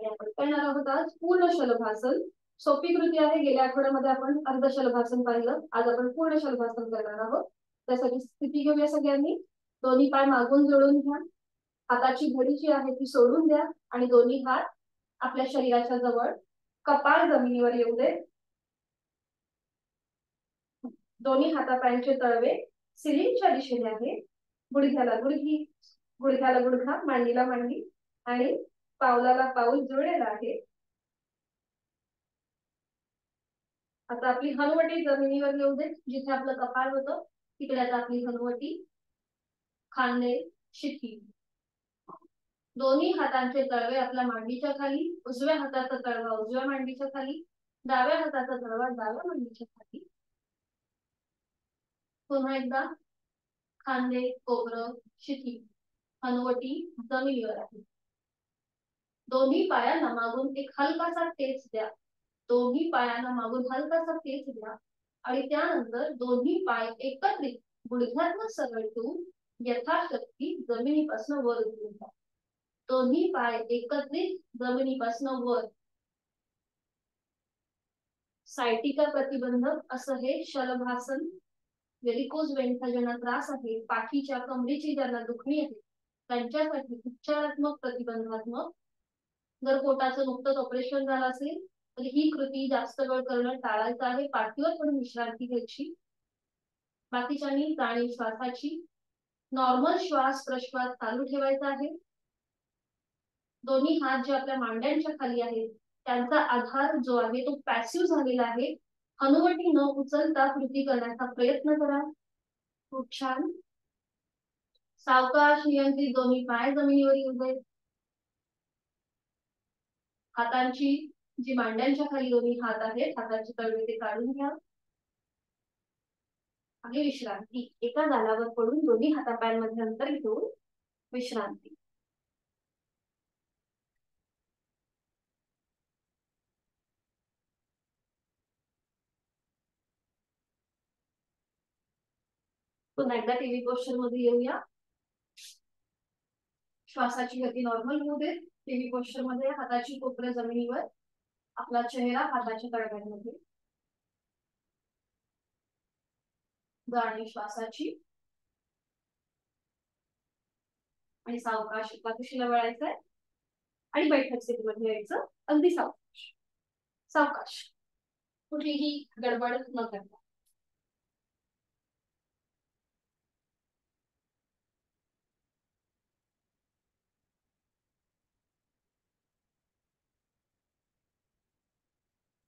आपण करणार आहोत आज पूर्ण शलभासन. सोपी कृती आहे. गेल्या आठवड्यामध्ये आपण अर्ध शलभासन पाहिलं. आज आपण पूर्ण शलभासन करणार आहोत. त्यासाठी स्थिती घेऊया सगळ्यांनी. दोन्ही पाय मागून जोडून घ्या. हाताची घडी जी आहे ती सोडून द्या आणि दोन्ही हात आपल्या शरीराच्या जवळ, कपाळ जमिनीवर येऊ दे. दोन्ही हातापायांचे तळवे सिलिंगच्या दिशेने आहे. गुडघ्याला गुडघी, गुडघ्याला गुडघा, मांडीला मांडी आणि पावलाला पाऊल जुळलेला आहे. आता आपली हनुवटी जमिनीवर येऊ दे. जिथे आपलं कपाळ होतं तिकडे आता आपली हनुवटी. खांदे शिथिल. दोन्ही हातांचे तळवे आपल्या मांडीच्या खाली. उजव्या हाताचा तळवा उजव्या मांडीच्या खाली, डाव्या हाताचा तळवा डाव्या मांडीच्या खाली. पुन्हा एकदा खांदे, कोपरं शिथिल, हनुवटी जमिनीवर आहे. दोन्ही पायांना मागून एक हलकासा टेच द्या. दोन्ही पायांना मागून हलकासा टेच द्या आणि त्यानंतर दोन्ही पाय एकत्रित गुडघ्यातून सरळ ठेवून यथाशक्ती जमिनीपासून वर उचलून घ्या. दोन्ही पाय एकत्रित जमिनीपासून वर. सायटिका प्रतिबंधक असं हे शलभासन. वेरिकोज वेन्सचा ज्यांना त्रास आहे, पाठीच्या कमरेची ज्यांना दुखणी आहे त्यांच्यासाठी उपचारात्मक, प्रतिबंधात्मक. जर पोटाचं नुकतंच ऑपरेशन झालं असेल तर ही कृती जास्त वेळ करणं टाळायचं आहे. पाठीवर पडून विश्रांती घ्यायची. बाकीच्यांनी जाणीव श्वासाची. नॉर्मल श्वास प्रश्वास चालू ठेवायचा आहे. दोन्ही हात जे आपल्या मांड्यांच्या खाली आहेत त्यांचा आधार जो आहे तो पॅसिव्ह झालेला आहे. हनुवटी न उचलता कृती करण्याचा प्रयत्न करा. खूप छान. सावकाश नियंत्रित दोन्ही पाय जमिनीवर येऊ दे. हातांची जी मांड्यांच्या खाली दोन्ही हात आहेत, हाताचे तळवे ते काढून घ्या आणि विश्रांती. एका गालावर पडून दोन्ही हातापायांमध्ये अंतर घेऊन विश्रांती. पुन्हा एकदा टीव्ही पोस्चर मध्ये येऊया. श्वासाची गती नॉर्मल होऊ दे. टीव्ही पोस्चर मध्ये हाताची कोपरं जमिनीवर, आपला चेहरा हाताच्या तळव्यांमध्ये. जाणीव श्वासाची आणि सावकाश एका कुशीला वळायचंय आणि बैठक स्थितीमध्ये यायचं. अगदी सावकाश सावकाश, कुठलीही गडबड न करता.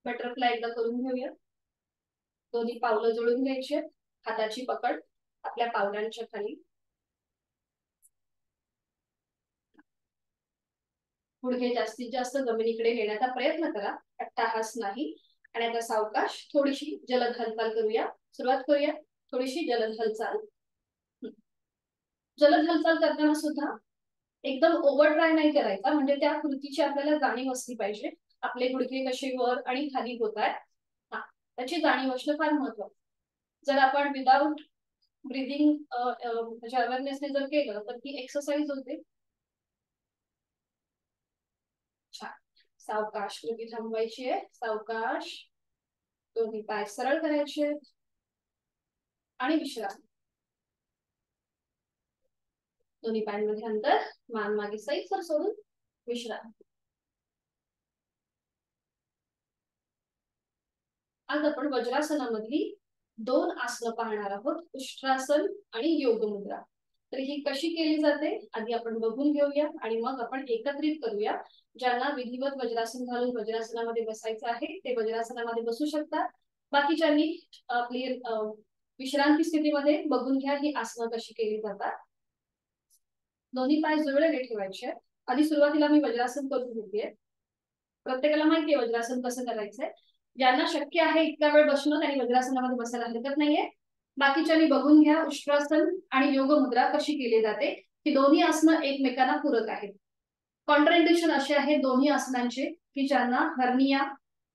बटरफ्लाय एकदा करून घेऊया. दोन्ही पावलं जोडून घ्यायची. हाताची पकड आपल्या पावलांच्या खाली. गुडघे जास्तीत जास्त जमिनीकडे नेण्याचा प्रयत्न करा, अट्टाहास नाही. आणि आता सावकाश थोडीशी जलद हालचाल करूया. सुरुवात करूया थोडीशी जलद हालचाल. जलद हालचाल करताना सुद्धा एकदम ओव्हर ट्राय नाही करायचा, म्हणजे त्या कृतीची आपल्याला जाणीव असली पाहिजे. आपले गुडघे कसे वर आणि खाली होत आहेत, त्याची जाणीव असणं फार महत्वाचं. जर आपण विदाउट ब्रिदिंग म्हणजे अवेअरनेसने जर केलं तर ती एक्सरसाइज होते. छान. सावकाश कृती थांबवायची आहे. सावकाश. दोन्ही पाय सरळ करायचे आणि विश्राम. दोन्ही पायांमध्ये अंतर, मान मागे सैल सोडून विश्राम. आज आपण वज्रासनामधली 2 आसनं पाहणार आहोत, उष्ट्रासन आणि योग मुद्रा. तर ही कशी केली जाते आधी आपण बघून घेऊया आणि मग आपण एकत्रित करूया. ज्यांना विधिवत वज्रासन घालून वज्रासनामध्ये बसायचं आहे ते वज्रासनामध्ये बसू शकतात. बाकीच्यांनी आपली विश्रांती स्थितीमध्ये बघून घ्या ही आसनं कशी केली जातात. दोन्ही पाय जुळलेले ठेवायचे. आधी सुरुवातीला मी वज्रासन करून घेते. प्रत्येकाला माहिती आहे वज्रासन कसं करायचंय. ज्यांना शक्य आहे इतका वेळ बसणं त्यांनी वज्रासनामध्ये बसायला हरकत नाहीये. बाकीच्यांनी बघून घ्या उष्ट्रासन आणि योग मुद्रा कशी केली जाते. ही दोन्ही आसनं एकमेकांना पूरक आहेत. कॉन्ट्राइंडिकेशन असे आहे दोन्ही आसनांचे की ज्यांना हर्निया,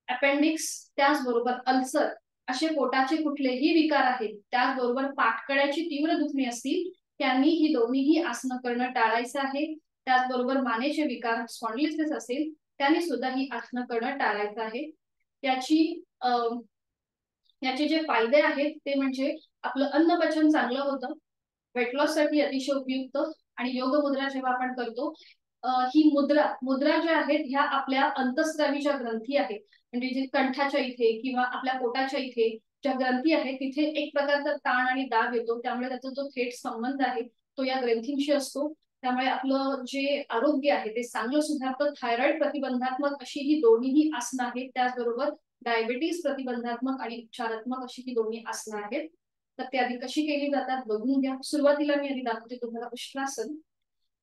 अपेंडिक्स, त्याचबरोबर अल्सर असे पोटाचे कुठलेही विकार आहेत, त्याचबरोबर पाठकड्याची तीव्र दुखणी असतील त्यांनी ही दोन्हीही आसनं करणं टाळायचं आहे. त्याचबरोबर मानेचे विकार स्पॉन्डिलिटिस असेल त्यांनी सुद्धा ही आसनं करणं टाळायचं आहे. याचे जे फायदे आहेत ते म्हणजे आपलं अन्न पचन चांगलं होतं, वेट लॉस साठी अतिशय उपयुक्त. आणि योग मुद्रा जेव्हा आपण करतो ही मुद्रा ज्या आहेत ह्या आपल्या अंतस्रावीच्या ग्रंथी आहेत, म्हणजे जे कंठाच्या इथे किंवा आपल्या पोटाच्या इथे ज्या ग्रंथी आहेत तिथे एक प्रकारचा ताण आणि दाब येतो, त्यामुळे त्याचा जो थेट संबंध आहे तो या ग्रंथींशी असतो. त्यामुळे आपलं जे आरोग्य आहे ते चांगलं सुधारतं. थायरॉइड प्रतिबंधात्मक अशी ही दोन्हीही आसनं आहेत. त्याचबरोबर डायबिटीज प्रतिबंधात्मक आणि उपचारात्मक अशी ही दोन्ही आसनं आहेत. तर ते आधी कशी केली जातात बघून घ्या. सुरुवातीला मी आधी दाखवते तुम्हाला उष्ट्रासन.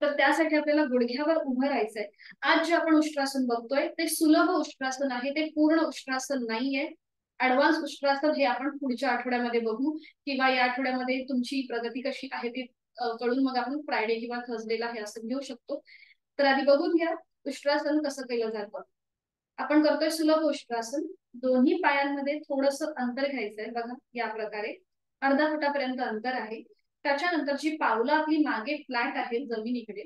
तर त्यासाठी आपल्याला गुडघ्यावर उभं राहायचंय. आज जे आपण उष्ट्रासन बघतोय ते सुलभ उष्ट्रासन आहे, ते पूर्ण उष्ट्रासन नाहीये. ऍडव्हान्स उष्ट्रासन हे आपण पुढच्या आठवड्यामध्ये बघू, किंवा या आठवड्यामध्ये तुमची प्रगती कशी आहे ते कळून मग आपण फ्रायडे किंवा थर्सडेला हे असं घेऊ शकतो. तर आधी बघून घ्या उष्ट्रासन कसं केलं जातं. आपण करतोय सुलभ उष्ट्रासन. दोन्ही पायांमध्ये थोडस अंतर घ्यायचंय. बघा या प्रकारे अर्धा फुटापर्यंत अंतर आहे. त्याच्यानंतर जी पावलं आपली मागे फ्लॅट आहेत जमिनीकडे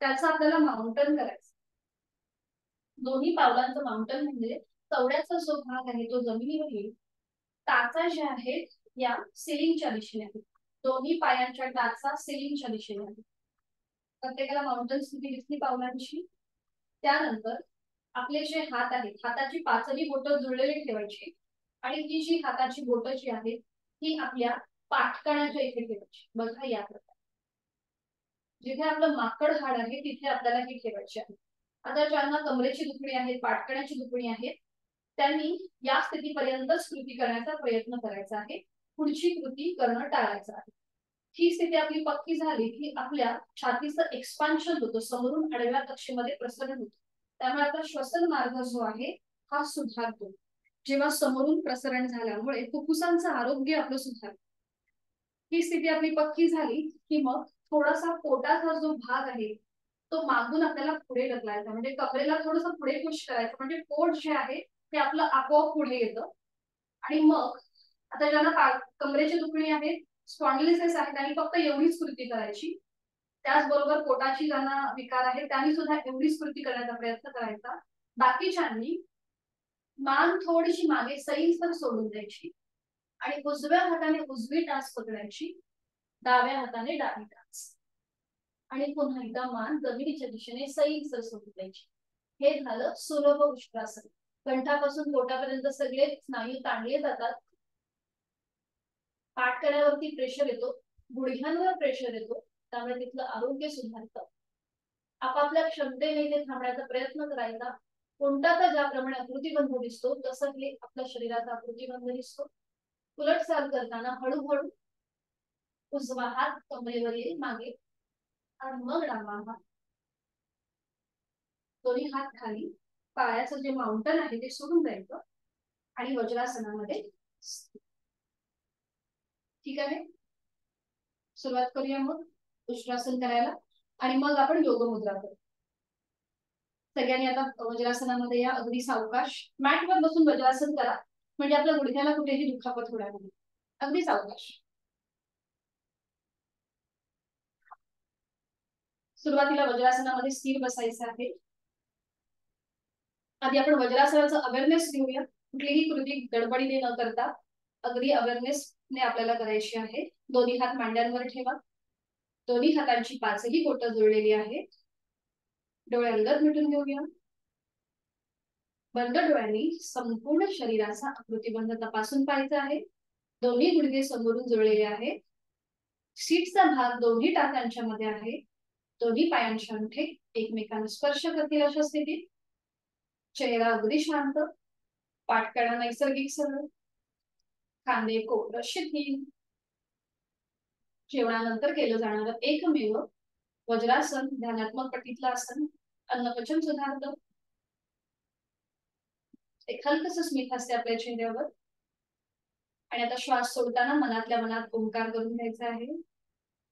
त्याचं आपल्याला माउंटन करायचं. दोन्ही पावलांचं माउंटन म्हणजे चवड्याचा जो भाग आहे तो जमिनीवरील टाचा ज्या आहेत या सिलिंगच्या दिशेने आहेत. दोन्ही पायांच्या टाचा सिलिंगच्या दिशेने आहेत. प्रत्येकाला माउंटन स्थिती दिसली पावलांची. त्यानंतर आपले जे हात आहेत हाताची पाचही बोटं जुळलेली ठेवायची आणि ती जी हाताची बोटं जी आहेत ती आपल्या पाठकण्याच्या इथे ठेवायची. बघा या प्रकारे जिथे आपलं माकड हाड आहे तिथे आपल्याला हे ठेवायचे आहे. आता ज्यांना कमरेची दुखणी आहे, पाठकण्याची दुखणी आहे, त्यांनी या स्थितीपर्यंतच कृती करण्याचा प्रयत्न करायचा आहे. पुढची कृती करणं टाळायचं आहे. ही स्थिती आपली पक्की झाली की आपल्या छातीचं एक्सपान्शन होतं, समोरून आडव्या कक्षेमध्ये प्रसरण होतं. त्यामुळे आपला श्वसन मार्ग जो आहे हा सुधारतो. जेव्हा समोरून प्रसरण झाल्यामुळे फुफ्फुसांचं आरोग्य आपलं सुधारतं. ही स्थिती आपली पक्की झाली की मग थोडासा पोटाचा जो भाग आहे तो मागून आपल्याला पुढे ढकलायचा, म्हणजे कमरेला थोडस पुढे पुश करायचं, म्हणजे पोट जे आहे ते आपलं आपोआप पुढे येतं. आणि मग आता ज्यांना कमरेची दुखणी आहे, स्पॉन्डिलिटिस आहे, त्यांनी फक्त एवढीच कृती करायची. त्याचबरोबर पोटाची ज्यांना विकार आहे त्यांनी सुद्धा एवढीच कृती करण्याचा प्रयत्न करायचा. बाकीच्यांनी मान थोडीशी मागे सैलसर सोडून द्यायची आणि उजव्या हाताने उजवी टाच पकडायची, डाव्या हाताने डावी टाच, आणि पुन्हा एकदा मान जमिनीच्या दिशेने सैलसर सोडून द्यायची. हे झालं सुलभ उष्ट्रासन. कंठापासून पोटापर्यंत सगळे स्नायू ताणले जातात. पाठकड्यावरती प्रेशर येतो, गुडघ्यांवर प्रेशर येतो, त्यामुळे तिथलं आरोग्य सुधारतं. आपापल्या क्षमतेने ते थांबण्याचा प्रयत्न करायचा. कोणताचा ज्याप्रमाणे आकृतीबंध दिसतो तसं हे आपल्या शरीराचा आकृतीबंध दिसतो. उलट चाल करताना हळूहळू उजवा हात कमरेवरील मागे आणि मग डावा हात, दोन्ही हात खाली, पायाचं जे माउंटन आहे ते सोडून द्यायचं आणि वज्रासनामध्ये. ठीक आहे, सुरुवात करूया मग. उष्ट्रासन करायला आणि मग आपण योग मुद्रा करू. सगळ्यांनी आता वज्रासनामध्ये या. अगदी सावकाश मॅटवर बसून वज्रासन करा, म्हणजे आपल्या गुडघ्याला कुठेही दुखापत होणार नाही. अगदी सावकाश. सुरुवातीला वज्रासनामध्ये स्थिर बसायचं आहे. आधी आपण वज्रासनाचं अवेअरनेस घेऊया. कुठलीही कृती गडबडीने न करता अगदी अवेअरनेसने आपल्याला करायची आहे. दोन्ही हात मांड्यांवर ठेवा. दोन्ही हातांची पाचही बोटं जोडलेली आहेत. डोळे अलगद मिटून घेऊया. बंद डोळ्यांनी संपूर्ण शरीराचा आकृतिबंध तपासून पाहायचा आहे. दोन्ही गुडघे समोरून जुळलेले आहेत. सीटचा भाग दोन्ही टाचांच्या मध्ये आहे. दोन्ही पायांचे अंगठे एकमेकांना स्पर्श करतील अशा स्थितीत. चेहरा अगदी शांत. पाठकणा नैसर्गिक सरळ. खांदे कोपरं शिथिल. जेवणानंतर केलं जाणारं एकमेव वज्रासन ध्यानात्मक पट्टीतलं आसन. अन्नपचन सुधारतं. एक हलकस स्मित असते आपल्या चेहऱ्यावर. आणि आता श्वास सोडताना मनातल्या मनात ओंकार करून घ्यायचा आहे.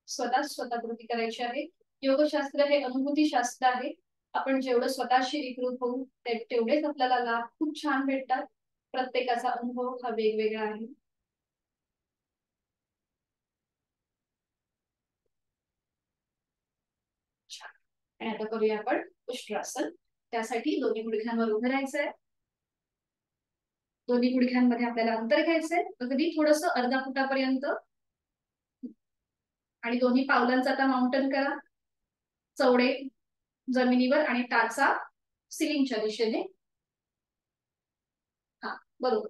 स्वतः कृती करायची आहे. योगशास्त्र हे अनुभूती शास्त्र आहे. आपण जेवढं स्वतःशी एकरूप होऊ तेवढेच आपल्याला लाभ खूप छान भेटतात. प्रत्येकाचा अनुभव हा वेगवेगळा आहे. आणि आता करूया आपण उष्ट्रासन. त्यासाठी दोन्ही गुडघ्यांवर उभं राहायचंय. दोन्ही गुडघ्यांमध्ये आपल्याला अंतर घ्यायचंय अगदी थोडस अर्धा फुटापर्यंत. आणि दोन्ही पावलांचा आता माउंटन करा. चवडे जमिनीवर आणि टाचा सिलिंगच्या दिशेने. हा बरोबर.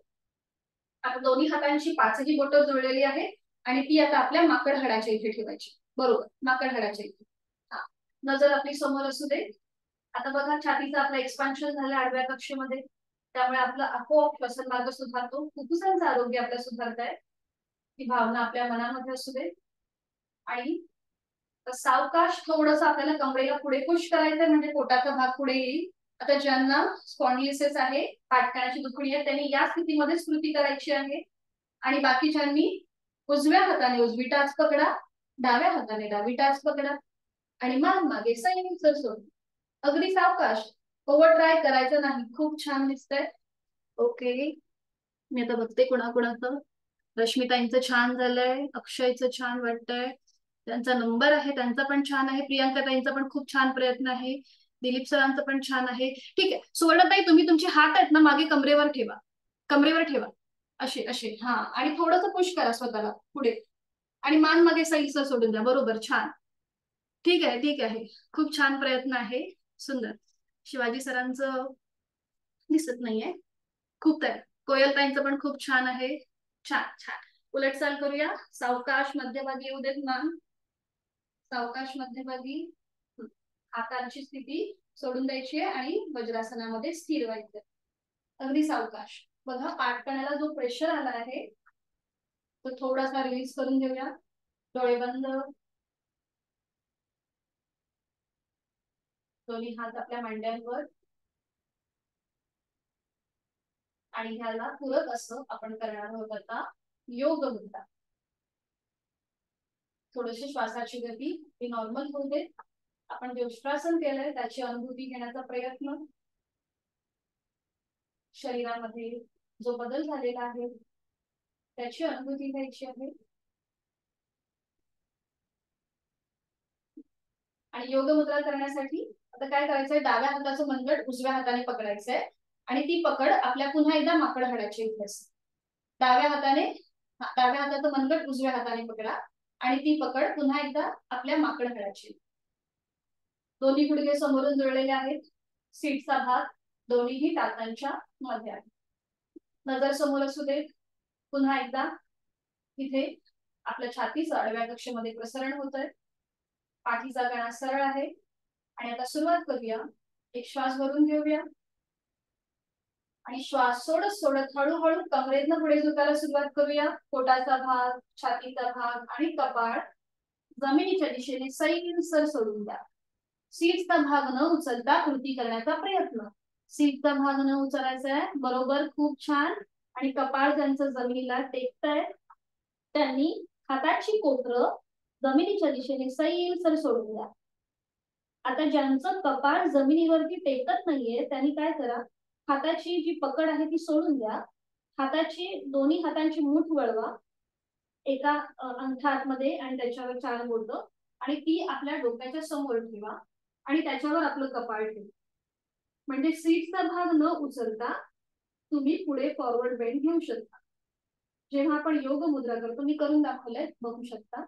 आता दोन्ही हातांची पाचही बोटं जुळलेली आहेत आणि ती आता आपल्या माकड हाडाच्या इथे ठेवायची. बरोबर, माकड हाडाच्या इथे. हा, नजर आपली समोर असू दे. आता बघा छातीचं आपलं एक्सपान्शन झालं आडव्या कक्षेमध्ये, त्यामुळे आपला आपोआप श्वसन मार्ग सुधारतो. फुफ्फुसांचं आरोग्य आपलं सुधारत आहे. ही भावना आपल्या मनामध्ये असू दे. आणि सावकाश थोडस आपल्याला कमरेला पुढे पुश करायचंय, म्हणजे पोटाचा भाग पुढे येईल. आता ज्यांना स्पॉन्डिलिसिस आहे, पाठकाणाची दुखणी आहे, त्यांनी या स्थितीमध्येच कृती करायची आहे. आणि बाकीच्यांनी उजव्या हाताने उजवी टाच पकडा, डाव्या हाताने डावी टाच पकडा आणि मान मागे सैनिक सोड. अगदी सावकाश. ओव्हर ट्राय करायचं नाही. खूप छान दिसतंय. ओके, मी आता बघते कोणाकोणाचं. रश्मिताईंचं छान झालंय. अक्षयचं छान वाटतंय. त्यांचा नंबर आहे त्यांचा पण छान आहे. प्रियांका ताईंचा पण खूप छान प्रयत्न आहे. दिलीप सरांचं पण छान आहे. ठीक आहे सुवर्णताई, तुम्ही तुमचे हात आहेत ना मागे कमरेवर ठेवा. कमरेवर ठेवा असे असे. हा, आणि थोडंसं पुश करा स्वतःला पुढे आणि मान मागे सैलसर सोडून द्या. बरोबर, छान. ठीक आहे ठीक आहे. खूप छान प्रयत्न आहे. सुंदर. शिवाजी सरांचं दिसत नाहीये. खूप तर कोयल ताईंचं पण खूप छान आहे. छान छान. उलट चाल करूया. सावकाश मध्यभागी येऊ देत मान. सावकाश मध्यभागी. हातांची स्थिती सोडून द्यायची आहे आणि वज्रासनामध्ये स्थिर व्हायचं. अगदी सावकाश. बघा पाठकण्याला जो प्रेशर आला आहे तो थोडासा रिलीज करून घेऊया. डोळे बंद. दोन्ही हात आपल्या मांड्यांवर. आणि ह्याला पूरक असं आपण करणार आहोत आता योग मुद्रा. थोडीशी श्वासाची गती नॉर्मल होऊ दे. आपण जे उष्ट्रासन केलंय त्याची अनुभूती घेण्याचा प्रयत्न. शरीरामध्ये जो बदल झालेला आहे त्याची अनुभूती घ्यायची आहे. आणि योग मुद्रा करण्यासाठी आता काय करायचंय, डाव्या हाताचं मनगट उजव्या हाताने पकडायचंय आणि ती पकड आपल्या पुन्हा एकदा माकड हाडाची इथे असते. डाव्या हाताचं मनगट उजव्या हाताने पकडा आणि ती पकड पुन्हा एकदा आपल्या माकड हाडाची. दोन्ही गुडघे समोरून जुळलेले आहेत. सीटचा भाग दोन्हीही टाचांच्या मध्ये आहे. नजर समोर असू दे. पुन्हा एकदा इथे आपल्या छातीचं आडव्या कक्षेमध्ये प्रसरण होतंय. पाठीचा कणा सरळ आहे. आणि आता सुरुवात करूया. एक श्वास भरून घेऊया आणि श्वास सोडत सोडत हळूहळू कमरेतनं पुढे झुकायला सुरुवात करूया. पोटाचा भाग, छातीचा भाग आणि कपाळ जमिनीच्या दिशेने सैलसर सोडून द्या. सीटचा भाग न उचलता कृती करण्याचा प्रयत्न. सीटचा भाग न उचलायचा आहे. बरोबर, खूप छान. आणि कपाळ ज्यांचं जमिनीला टेकतंय त्यांनी हाताची कोपरं जमिनीच्या दिशेने सैलसर सोडून द्या. आता ज्यांचं कपाळ जमिनीवरती टेकत नाहीये त्यांनी काय करा, हाताची जी पकड आहे ती सोडून द्या. हाताची दोन्ही हातांची मूठ वळवा एका अंगठा आतमध्ये आणि त्याच्यावर 4 बोट आणि ती आपल्या डोक्याच्या समोर ठेवा आणि त्याच्यावर आपलं कपाळ ठेवा. म्हणजे सीटचा भाग न उचलता तुम्ही पुढे फॉरवर्ड बेंड घेऊ शकता. जेव्हा आपण योग मुद्रा करतो, मी करून दाखवलंय, बघू शकता.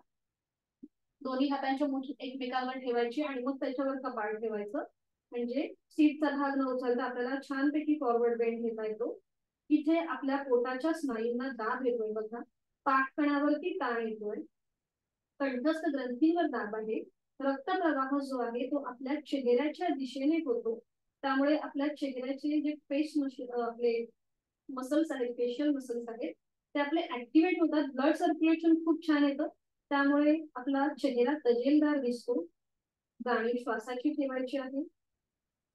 दोन्ही हातांच्या मुठी एकमेकांवर ठेवायची आणि मग त्याच्यावर कपाळ ठेवायचं. म्हणजे सीटचा भाग न उचलता आपल्याला छानपैकी फॉरवर्ड बेंड घेता येतो. इथे आपल्या पोटाच्या स्नायूंना दाब येतोय बघा, पाठकणावरती ताण येतोय, कंठस्थ ग्रंथींवर दाब आहे. रक्तप्रवाह जो आहे तो आपल्या चेहऱ्याच्या दिशेने होतो. त्यामुळे आपल्या चेहऱ्याचे जे फेस आपले मसल्स आहेत, फेशियल मसल्स आहेत, ते आपले ऍक्टिव्हेट होतात. ब्लड सर्क्युलेशन खूप छान येतं. त्यामुळे आपला चेहरा तजेलदार दिसतो. जाणीव श्वासाची ठेवायची आहे.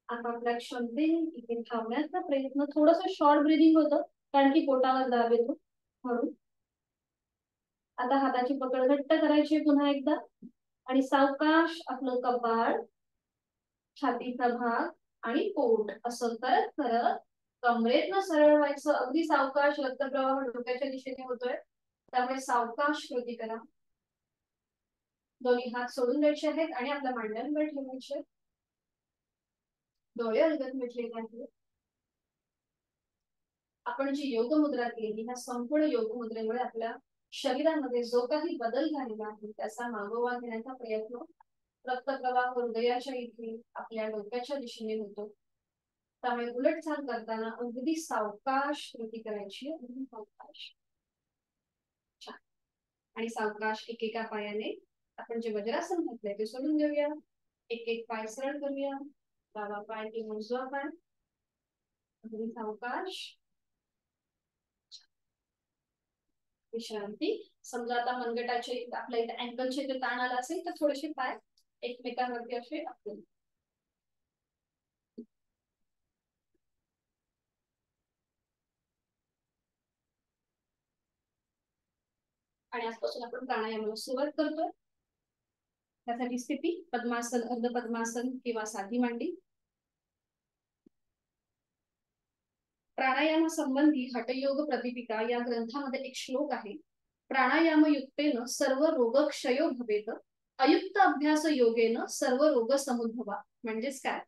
आपापल्या क्षमतेने इथे थांबण्याचा प्रयत्न. थोडस शॉर्ट ब्रिदिंग होतं कारण की पोटावर दाब येतो म्हणून. आता हाताची पकड घट्ट करायची पुन्हा एकदा आणि सावकाश आपलं कपाळ, छातीचा भाग आणि पोट असं करत करत कमरेतनं सरळ व्हायचं. अगदी सावकाश. रक्तप्रवाह डोक्याच्या दिशेने होतोय त्यामुळे सावकाश कृती करा. दोन्ही हात सोडून द्यायचे आहेत आणि आपल्या मांड्यांवर ठेवायचे. डोळे अलगद मिटलेले आहेत. आपण जी योग मुद्रा केली ह्या संपूर्ण योग मुद्रेमुळे आपल्या शरीरामध्ये जो काही बदल झालेला आहे त्याचा मागोवा घेण्याचा प्रयत्न. रक्तप्रवाह हृदयाच्या इथे आपल्या डोक्याच्या दिशेने होतो. त्यामुळे उलटचाल करताना अगदी सावकाश कृती करायची. अगदी सावकाश. छान. आणि सावकाश एकेका पायाने आपण जे वज्रासन घातलंय ते सोडून देऊया. एक एक पाय सरळ करूया. डावा पाय किंवा उजवा पाय. अगदी सावकाश. विश्रांती. समजा आता मनगटाचे आपल्या इथे अँकलचे जे ताण आला असेल तर थोडेसे पाय एकमेकांवरती असे आपले. आणि आजपासून आपण प्राणायामाला सुरुवात करतोय. त्यासाठी स्थिती पद्मासन, अर्ध पद्मासन किंवा साधी मांडी. प्राणायामासंबंधी हठयोग प्रदीपिका या ग्रंथामध्ये एक श्लोक आहे. प्राणायामयुक्तेन सर्व रोगक्षयो भवेत, अयुक्त अभ्यास योगेन सर्व रोग समुद्भवा. म्हणजेच काय,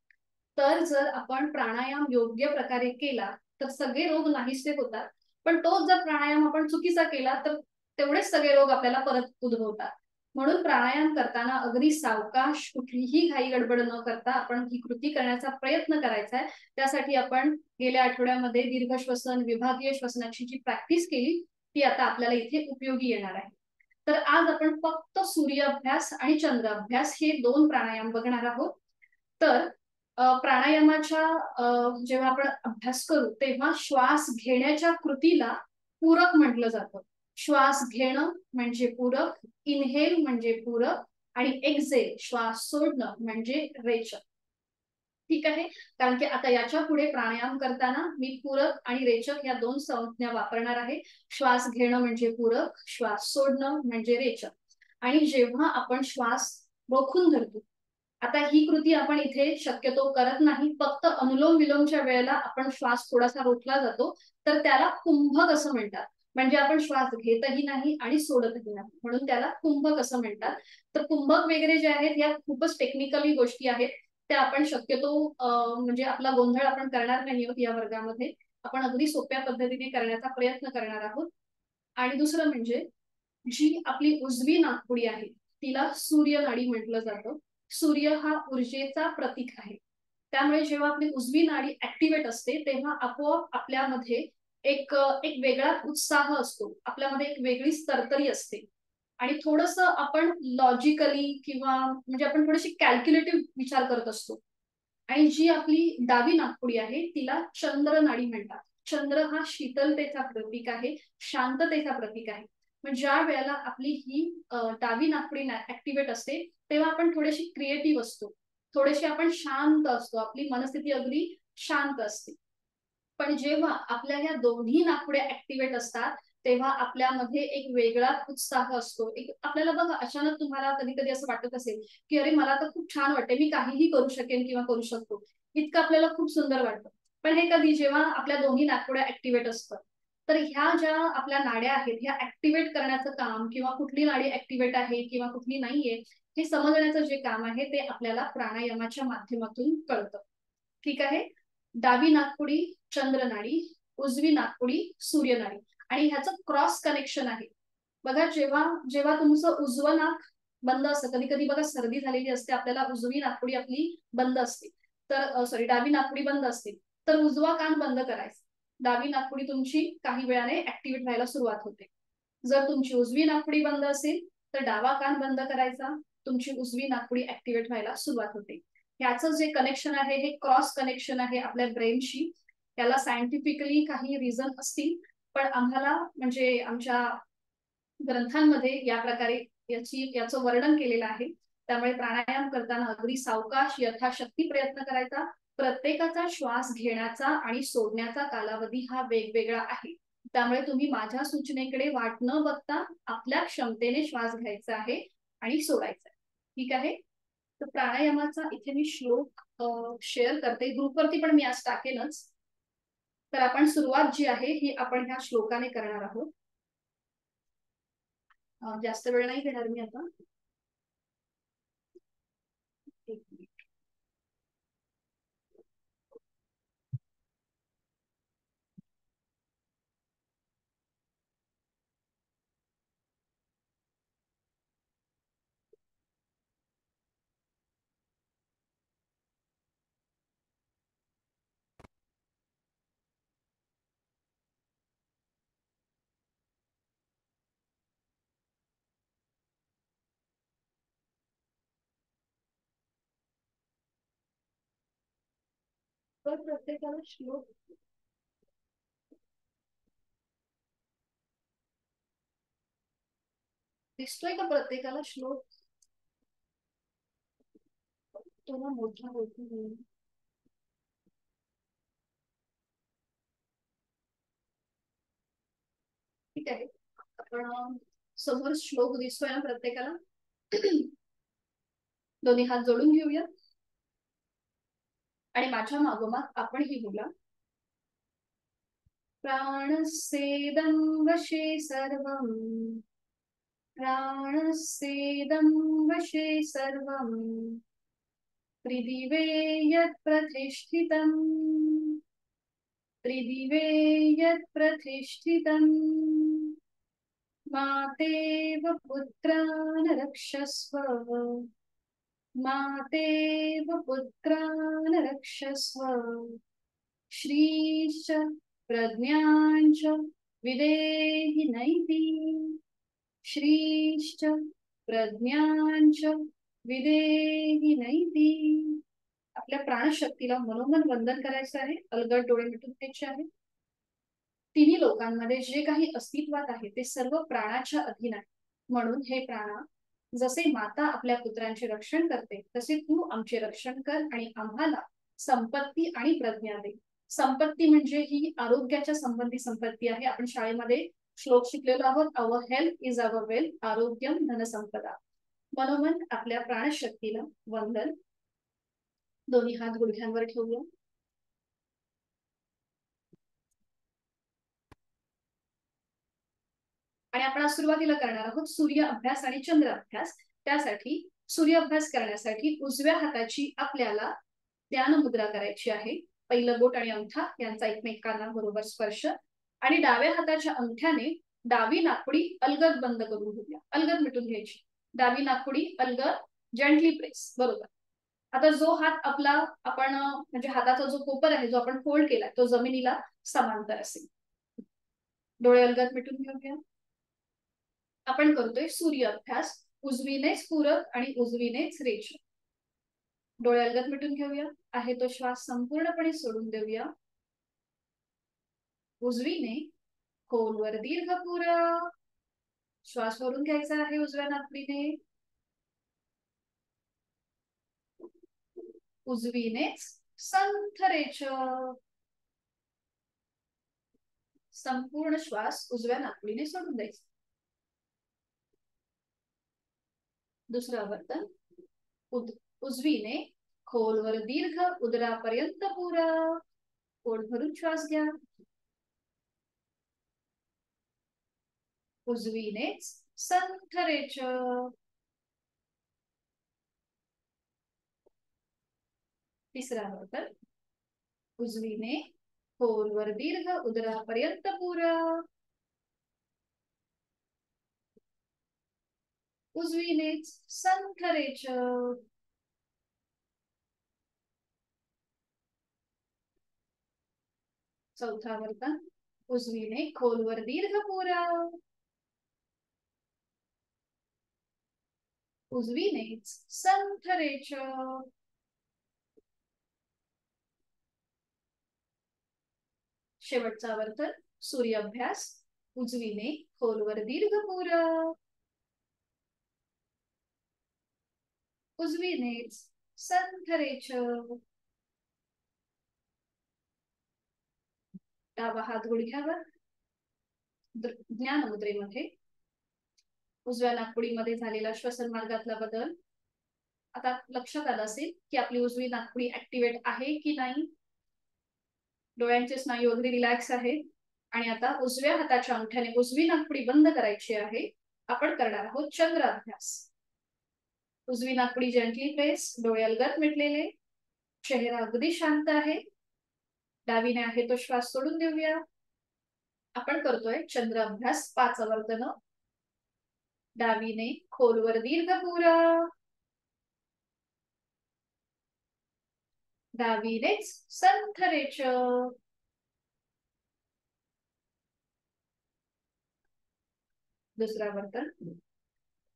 तर जर आपण प्राणायाम योग्य प्रकारे केला तर सगळे रोग नाहीसे होतात. पण तोच जर प्राणायाम आपण चुकीचा केला तर तेवढेच सगळे रोग आपल्याला परत उद्भवतात. म्हणून प्राणायाम करताना अगदी सावकाश, कुठलीही घाई गडबड न करता आपण ही कृती करण्याचा प्रयत्न करायचा आहे. त्यासाठी आपण गेल्या आठवड्यामध्ये दीर्घ श्वसन, विभागीय श्वसनाची जी प्रॅक्टिस केली ती आता आपल्याला इथे उपयोगी येणार आहे. तर आज आपण फक्त सूर्य अभ्यास आणि चंद्र अभ्यास हे 2 प्राणायाम बघणार आहोत. तर प्राणायामाच्या जेव्हा आपण अभ्यास करू तेव्हा श्वास घेण्याच्या कृतीला पूरक म्हटलं जातं. श्वास घेणं म्हणजे पूरक, इनहेल म्हणजे पूरक आणि एक्झेल श्वास सोडणं म्हणजे रेचक. ठीक आहे. कारण की आता याच्या पुढे प्राणायाम करताना मी पूरक आणि रेचक या 2 संज्ञा वापरणार आहे. श्वास घेणं म्हणजे पूरक, श्वास सोडणं म्हणजे रेचक. आणि जेव्हा आपण श्वास रोखून धरतो, आता ही कृती आपण इथे शक्यतो करत नाही. फक्त अनुलोम विलोमच्या वेळेला आपण श्वास थोडासा रोखला जातो तर त्याला कुंभक असं म्हणतात. म्हणजे आपण श्वास घेतही नाही आणि सोडतही नाही, म्हणून त्याला कुंभक असं म्हणतात. तर कुंभक वगैरे जे आहेत या खूपच टेक्निकली गोष्टी आहेत. त्या आपण शक्यतो म्हणजे आपला गोंधळ आपण करणार नाही आहोत या वर्गामध्ये. आपण अगदी सोप्या पद्धतीने करण्याचा प्रयत्न करणार आहोत. आणि दुसरं म्हणजे जी आपली उजवी नाकपुडी आहे तिला सूर्य नाडी म्हटलं जातं. सूर्य हा ऊर्जेचा प्रतीक आहे. त्यामुळे जेव्हा आपली उजवी नाडी ऍक्टिव्हेट असते तेव्हा आपोआप आपल्यामध्ये एक एक वेगळा उत्साह असतो. आपल्यामध्ये एक वेगळीच तरतरी असते आणि थोडस आपण लॉजिकली किंवा म्हणजे आपण थोडीशी कॅल्क्युलेटिव्ह विचार करत असतो. आणि जी आपली डावी नाकपुडी आहे तिला चंद्र नाडी म्हणतात. चंद्र हा शीतलतेचा प्रतीक आहे, शांततेचा प्रतीक आहे. पण ज्या वेळेला आपली ही डावी नाकपुडी ऍक्टिव्हेट असते तेव्हा आपण थोडेशी क्रिएटिव्ह असतो, थोडेसे आपण शांत असतो, आपली मनस्थिती अगदी शांत असते. पण जेव्हा आपल्या ह्या दोन्ही नाकपुड्या ऍक्टिव्हेट असतात तेव्हा आपल्यामध्ये एक वेगळा उत्साह असतो. एक आपल्याला बघा अचानक तुम्हाला कधी कधी असं वाटत असेल की अरे मला तर खूप छान वाटते, मी काहीही करू शकेन किंवा करू शकतो, इतकं आपल्याला खूप सुंदर वाटतं. पण हे कधी जेव्हा आपल्या दोन्ही नाकपुड्या ऍक्टिव्हेट असतात. तर ह्या ज्या आपल्या नाड्या आहेत ह्या ऍक्टिव्हेट करण्याचं काम किंवा कुठली नाडी ऍक्टिव्हेट आहे किंवा कुठली नाहीये हे समजण्याचं जे काम आहे ते आपल्याला प्राणायामाच्या माध्यमातून कळतं. ठीक आहे. डावी नाकपुडी चंद्रनाडी, उजवी नाकपुडी सूर्यनाडी, आणि ह्याचं क्रॉस कनेक्शन आहे. बघा जेव्हा जेव्हा तुमचं उजवं नाक बंद असतं, कधी कधी बघा सर्दी झालेली असते आपल्याला, उजवी नाकपुडी आपली बंद असते, तर सॉरी डावी नाकपुडी बंद असते, तर उजवा कान बंद करायचा. डावी नाकपुडी तुमची काही वेळाने ऍक्टिव्हेट व्हायला सुरुवात होते. जर तुमची उजवी नाकपुडी बंद असेल तर डावा कान बंद करायचा, तुमची उजवी नाकपुडी ऍक्टिव्हेट व्हायला सुरुवात होते. ह्याचं जे कनेक्शन आहे हे क्रॉस कनेक्शन आहे आपल्या ब्रेनशी. त्याला सायंटिफिकली काही रिझन असतील, पण आम्हाला म्हणजे आमच्या ग्रंथांमध्ये या प्रकारे याचं वर्णन केलेलं आहे. त्यामुळे प्राणायाम करताना अगदी सावकाश यथाशक्ती प्रयत्न करायचा. प्रत्येकाचा श्वास घेण्याचा आणि सोडण्याचा कालावधी हा वेगवेगळा आहे. त्यामुळे तुम्ही माझ्या सूचनेकडे वाट न बघता आपल्या क्षमतेने श्वास घ्यायचा आहे आणि सोडायचा आहे. ठीक आहे. तर प्राणायामाचा इथे मी श्लोक शेअर करते, ग्रुपवरती पण मी आज टाकेनच. तर आपण सुरुवात जी आहे ही आपण ह्या श्लोकाने करणार आहोत. जास्त वेळ नाही घेणार मी आता. एक मिनिट. तर प्रत्येकाला श्लोक दिसतोय का? प्रत्येकाला श्लोक थोडा मोठा होतो. ठीक आहे. आपण समोर श्लोक दिसतोय ना प्रत्येकाला? दोन्ही हात जोडून घेऊया आणि माझ्या मागोमाग आपणही बोला. प्राणस्येदं वशे सर्वं, प्राणस्येदं वशे सर्वं, त्रिदिवे यत् प्रतिष्ठितम्, त्रिदिवे यत् प्रतिष्ठितम्, मातेव पुत्रान् रक्षस्व, मातेव पुत्रान् रक्षस्व, श्रीश्च प्रज्ञाञ्च विदेहि नैति, श्रीश्च प्रज्ञाञ्च विदेहि नैति. आपल्या प्राणशक्तीला मनोमन वंदन करायचं आहे. अलगद डोळे मिटून घ्यायचे आहे. तिन्ही लोकांमध्ये जे काही अस्तित्वात आहे ते सर्व प्राणाच्या अधीन आहे. म्हणून हे प्राणा, जसे माता आपल्या पुत्रांचे रक्षण करते तसे तू आमचे रक्षण कर आणि आम्हाला संपत्ती आणि प्रज्ञा दे. संपत्ती म्हणजे ही आरोग्याच्या संबंधी संपत्ती आहे. आपण शाळेमध्ये श्लोक शिकलेलो आहोत. Our health is our wealth, आरोग्यम धनसंपदा. मनोमन आपल्या प्राणशक्तीला वंदन. दोन्ही हात गुडघ्यांवर ठेवूया आणि आपण आज सुरुवातीला करणार आहोत सूर्य अभ्यास आणि चंद्र अभ्यास. त्यासाठी सूर्य अभ्यास करण्यासाठी उजव्या हाताची आपल्याला ध्यान मुद्रा करायची आहे. पहिलं बोट आणि अंगठा यांचा एकमेकांना बरोबर स्पर्श, आणि डाव्या हाताच्या अंगठ्याने डावी नाकपुडी अलगद बंद करून घेऊया. अलगद मिटून घ्यायची. डावी नाकपुडी अलगद जेंटली प्रेस. बरोबर. आता जो हात आपला आपण म्हणजे हाताचा जो कोपर आहे जो आपण फोल्ड केलाय तो जमिनीला समांतर असेल. डोळे अलगद मिटून घेऊया. आपण करतोय सूर्य अभ्यास. उजवीनेच पूरक आणि उजवीनेच रेचक. डोळे अलगद मिटून घेऊया. आहे तो श्वास संपूर्णपणे सोडून देऊया. उजवीने खोलवर दीर्घ पूरक श्वास भरून घ्यायचा आहे उजव्या नाकपुडीने. उजवीनेच संथ रेचक, संपूर्ण श्वास उजव्या नाकपुडीने सोडून द्यायचा. दुसरं आवर्तन. उजवीने खोलवर दीर्घ उदरापर्यंत पुरा. पोट भरून श्वास घ्या. उजवीनेच संथरेच. तिसरा आवर्तन. उजवीने खोलवर दीर्घ उदरापर्यंत पुरा. उजवीनेच संथरेच. चौथा आवर्तन. उजवीने खोलवर दीर्घ पुरा. उजवीनेच संथरेच. शेवटचा आवर्तन. सूर्याभ्यास. उजवीने खोलवर दीर्घ पुरा. उजवीनेच संथरेच. डावा हात गुडघ्यावर. ज्ञान मुद्रेमध्ये. उजव्या नाकपुडीमध्ये झालेला श्वसन मार्गातला बदल. आता लक्षात आलं असेल की आपली उजवी नाकपुडी ऍक्टिव्हेट आहे की नाही. डोळ्यांचे स्नायू अगदी रिलॅक्स आहे. आणि आता उजव्या हाताच्या अंगठ्याने उजवी नाकपुडी बंद करायची आहे. आपण करणार आहोत चंद्र अभ्यास. उजवी नाकपुडी जेंटली प्रेस. डोळे अलगद मिटलेले. चेहरा अगदी शांत आहे. डावीने आहे तो श्वास सोडून देऊया. आपण करतोय चंद्र अभ्यास 5 आवर्तन. डावीने खोलवर दीर्घ पुरा. डावीनेच संथरेच. दुसरा आवर्तन.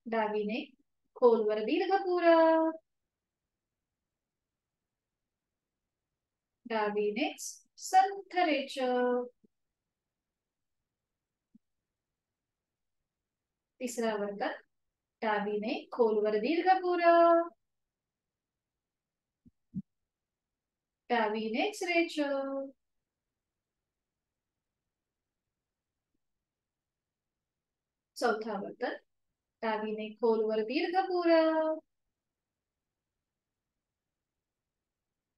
डावीने खोलवर दीर्घ पुरा. डावीनेच संथरेच. तिसरा आवर्तन. डावीने खोलवर दीर्घ पुरा. डावीनेच रेच. चौथा आवर्तन. डावीने खोलवर दीर्घ पुरा.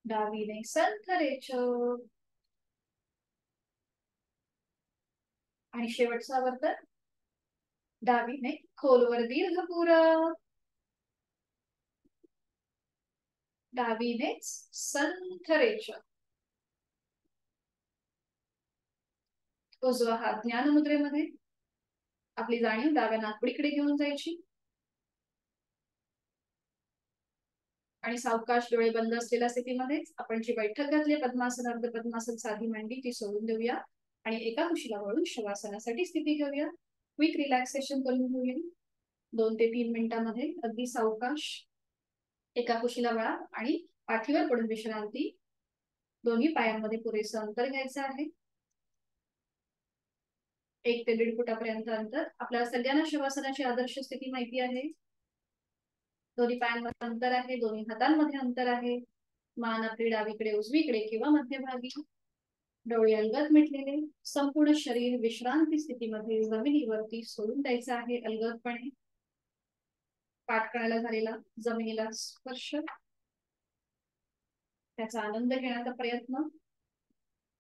डावीने संथरेच. आणि शेवटचा आवर्तन. डावीने खोलवर दीर्घ पुरा. डावीनेच संथरेच. उजवा हात ज्ञान मुद्रेमध्ये. आपली जाणीव डाव्या नाकपुडीकडे घेऊन जायची. आणि सावकाश डोळे बंद असलेल्या स्थितीमध्ये आपण जी बैठक घातली पद्मासन अर्ध पद्मासन साधी मांडी ती सोडून देऊया. आणि एका कुशीला वळून शवासनासाठी स्थिती घेऊया. क्विक रिलॅक्सेशन करून घेऊया. 2 ते 3 मिनिटांमध्ये अगदी सावकाश एका कुशीला वळा आणि पाठीवर पडून विश्रांती. दोन्ही पायांमध्ये पुरेसं अंतर घ्यायचं आहे. 1 ते 1.5 फुटापर्यंत अंतर. आपल्याला सगळ्यांना शवासनाची आदर्श स्थिती माहिती आहे. दोन्ही पायांमध्ये अंतर आहे. दोन्ही हातांमध्ये अंतर आहे. मान आपली डावीकडे उजवीकडे किंवा मध्यभागी. डोळे अलगद मिटलेले. संपूर्ण शरीर विश्रांती स्थितीमध्ये जमिनीवरती सोडून द्यायचं आहे अलगदपणे. पाठ करायला झालेला जमिनीला स्पर्श. त्याचा आनंद घेण्याचा प्रयत्न.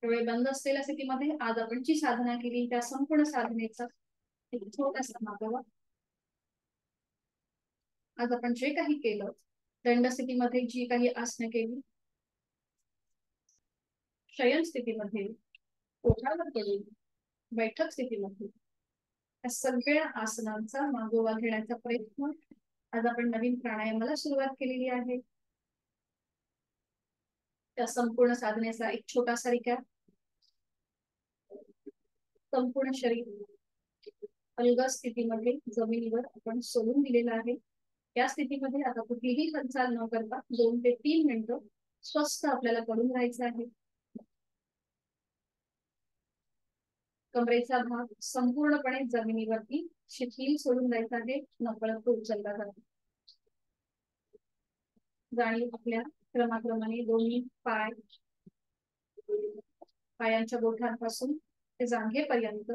डोळे बंद असलेल्या स्थितीमध्ये आज आपण जी साधना केली त्या संपूर्ण साधनेचा एक छोटासा मागोवा. आज आपण जे काही केलं दंड स्थितीमध्ये जी काही आसनं केली, शयन स्थितीमध्ये, ओठावर केली, बैठक स्थितीमध्ये, या सगळ्या आसनांचा मागोवा घेण्याचा प्रयत्न. आज आपण नवीन प्राणायामाला सुरुवात केलेली आहे. त्या संपूर्ण साधनेचा एक छोटासा रिकॅप. संपूर्ण शरीर अलगद स्थितीमध्ये जमिनीवर आपण सोडून दिलेलं आहे. या स्थितीमध्ये आता कुठलीही हालचाल न करता 2 ते 3 मिनिटं स्वस्थ आपल्याला पडून राहायचं आहे. कमरेचा भाग संपूर्णपणे जमिनीवरती शिथिल सोडून द्यायचा आहे. नकळत तो उचलला जातो. जाणीव आपल्या क्रमाक्रमाने दोन्ही पायांच्या बोटांपासून ते जांघेपर्यंत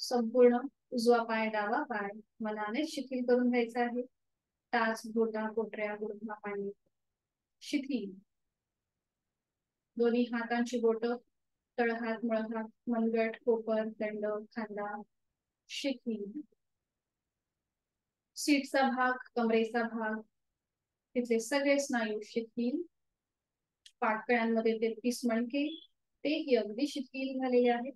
संपूर्ण उजवा पाय डावा पाय मनाने शिथिल करून घ्यायचा आहे. टाच बोटा कोटऱ्या गुडघा पाणी शिथिल. दोन्ही हातांची बोट तळहात मळहात मनगट कोपर दंड खांदा शिथिल. सीटचा भाग कमरेचा भाग तिथले सगळे स्नायू शिथिल. पाठकळ्यांमध्ये 33 मणके तेही अगदी शिथिल झालेले आहेत.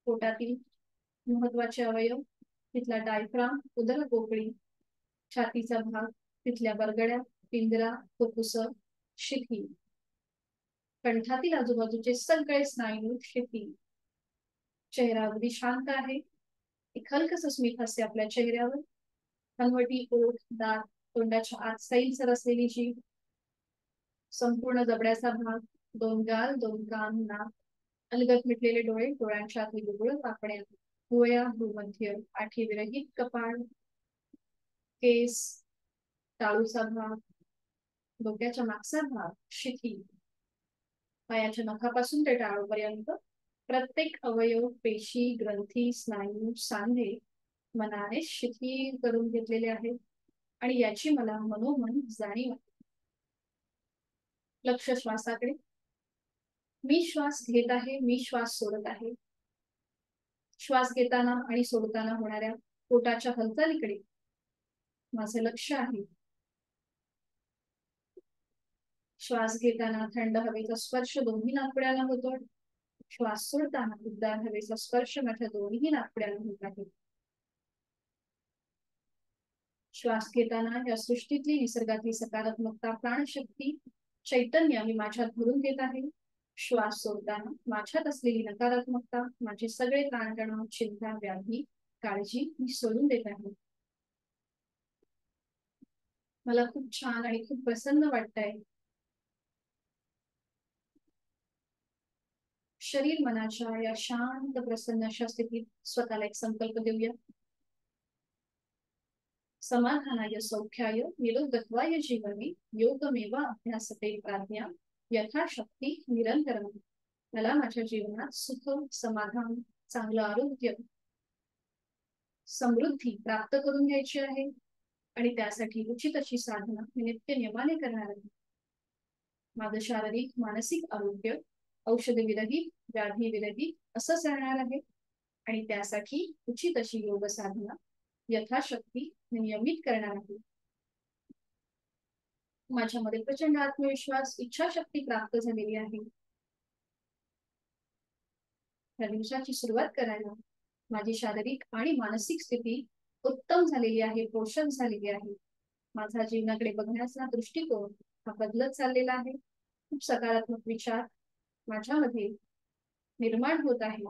पोटातील महत्वाचे अवयव तिथला डायफ्राम उदर पोकळी छातीचा भाग तिथल्या बरगड्या पिंजरा फुफ्फुस शिथिल. कंठातील आजूबाजूचे सगळे स्नायू शिथिल. चेहरा अगदी शांत आहे. एक हलकस स्मित हास्य आपल्या चेहऱ्यावर. हनवटी ओठ दात तोंडाच्या आत सैलसर असलेली जीभ संपूर्ण जबड्याचा भाग दोन गाल दोन कान नाक अलगद मिटलेले डोळे डोळ्यांच्या आतली बुबुळ पापण्या भुवया भूमध्य आठी विरहित कपाळ केस टाळूचा भाग डोक्याच्या मागचा भाग शिथिल. पायाच्या नखापासून ते टाळूपर्यंत प्रत्येक अवयव पेशी ग्रंथी स्नायू सांधे मनाने शिथिल करून घेतलेले आहेत आणि याची मला मनोमन जाणीव आहे. लक्ष श्वासाकडे. मी श्वास घेत आहे मी श्वास सोडत आहे. श्वास घेताना आणि सोडताना होणाऱ्या पोटाच्या हालचालीकडे माझे लक्ष आहे. श्वास घेताना थंड हवेचा स्पर्श दोन्ही नाकपुड्याला होतो. श्वास सोडताना उबदार हवेचा स्पर्श माझ्या दोन्ही नाकपुड्याला होत आहे. श्वास घेताना या सृष्टीतली निसर्गातली सकारात्मकता प्राणशक्ती चैतन्य मी माझ्यात भरून घेत आहे. श्वास सोडताना माझ्यात असलेली नकारात्मकता माझे सगळे ताणतणाव चिंता व्याधी काळजी मी सोडून देत आहे. मला खूप छान आणि खूप प्रसन्न वाटतंय. शरीर मनाच्या या शांत प्रसन्न अशा स्थितीत स्वतःला एक संकल्प देऊया. समाधानाय सौख्याय निरोगत्वाय जीवने योगमेव अभ्यासते प्राज्ञा यथाशक्ती निरंतरम. मला माझ्या जीवनात सुख समाधान चांगलं आरोग्य समृद्धी प्राप्त करून घ्यायची आहे आणि त्यासाठी उचित अशी साधना मी नित्य नियमाने करणार आहे. माझं शारीरिक मानसिक आरोग्य औषध विरहित व्याधी विरहित असंच राहणार आहे आणि त्यासाठी उचित अशी योग साधना यथाशक्ती नियमित करणार आहे. माझ्यामध्ये प्रचंड आत्मविश्वास इच्छाशक्ती प्राप्त झालेली आहे. या दिवसाची सुरुवात करायला माझी शारीरिक आणि मानसिक स्थिती उत्तम झालेली आहे पोषक झालेली आहे. माझा जीवनाकडे बघण्याचा दृष्टिकोन हा बदलत चाललेला आहे. खूप सकारात्मक विचार माझ्यामध्ये निर्माण होत आहे.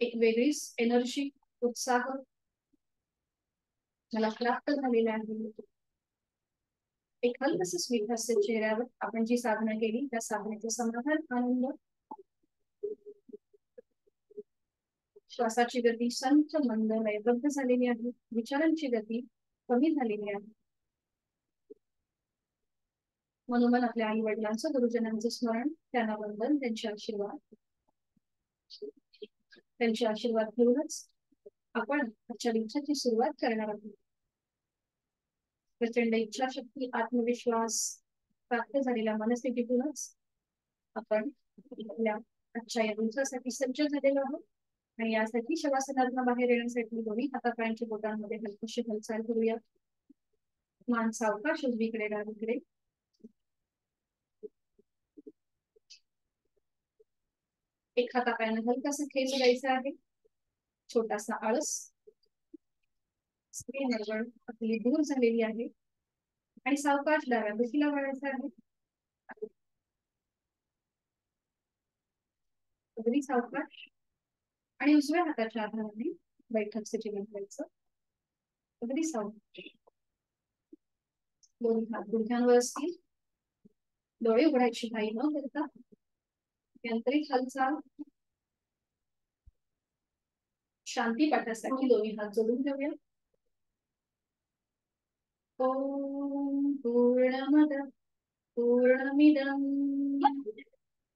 एक वेगळीच एनर्जी उत्साह मला प्राप्त झालेला आहे. एक हलकसं स्मित हास्य चेहऱ्यावर आपण जी साधना केली त्या साधनेचे समाधान आनंद. श्वासाची गती संथ मंद लयबद्ध झालेली आहे. विचारांची गती कमी झालेली आहे. मनोमन आपल्या आई वडिलांचं गुरुजनांचं स्मरण त्यांना वंदन त्यांचे आशीर्वाद घेऊनच आपण आजच्या दिवसाची सुरुवात करणार आहोत. प्रचंड इच्छाशक्ती आत्मविश्वास प्राप्त झालेल्या मनस्थितीतूनच आपण आपल्या आजच्या या दिवसासाठी सज्ज झालेलो आहोत आणि यासाठी शवासनातून बाहेर येण्यासाठी दोन्ही हातापायांच्या बोटांमध्ये हलकीशी हालचाल करूया. मान सावकाश उजवीकडे डावीकडे. एक हातापायानं हलकासा खेच द्यायचा आहे. छोटासा आळस स्त्री नरवण आपली दूर झालेली आहे आणि सावकाश डाव्या दिशेला वळायचं आहे. अगदी सावकाश आणि उजव्या हाताच्या आधाराने बैठक स्थिती बनवायचं. अगदी सावकाश. दोन्ही हात गुडघ्यांवर असतील. डोळे उघडायची घाई न करता यंत्रिक हालचाल. शांती पाठासाठी दोन्ही हात जोडून ठेवूया. ओम पूर्णमद पूर्णमिदं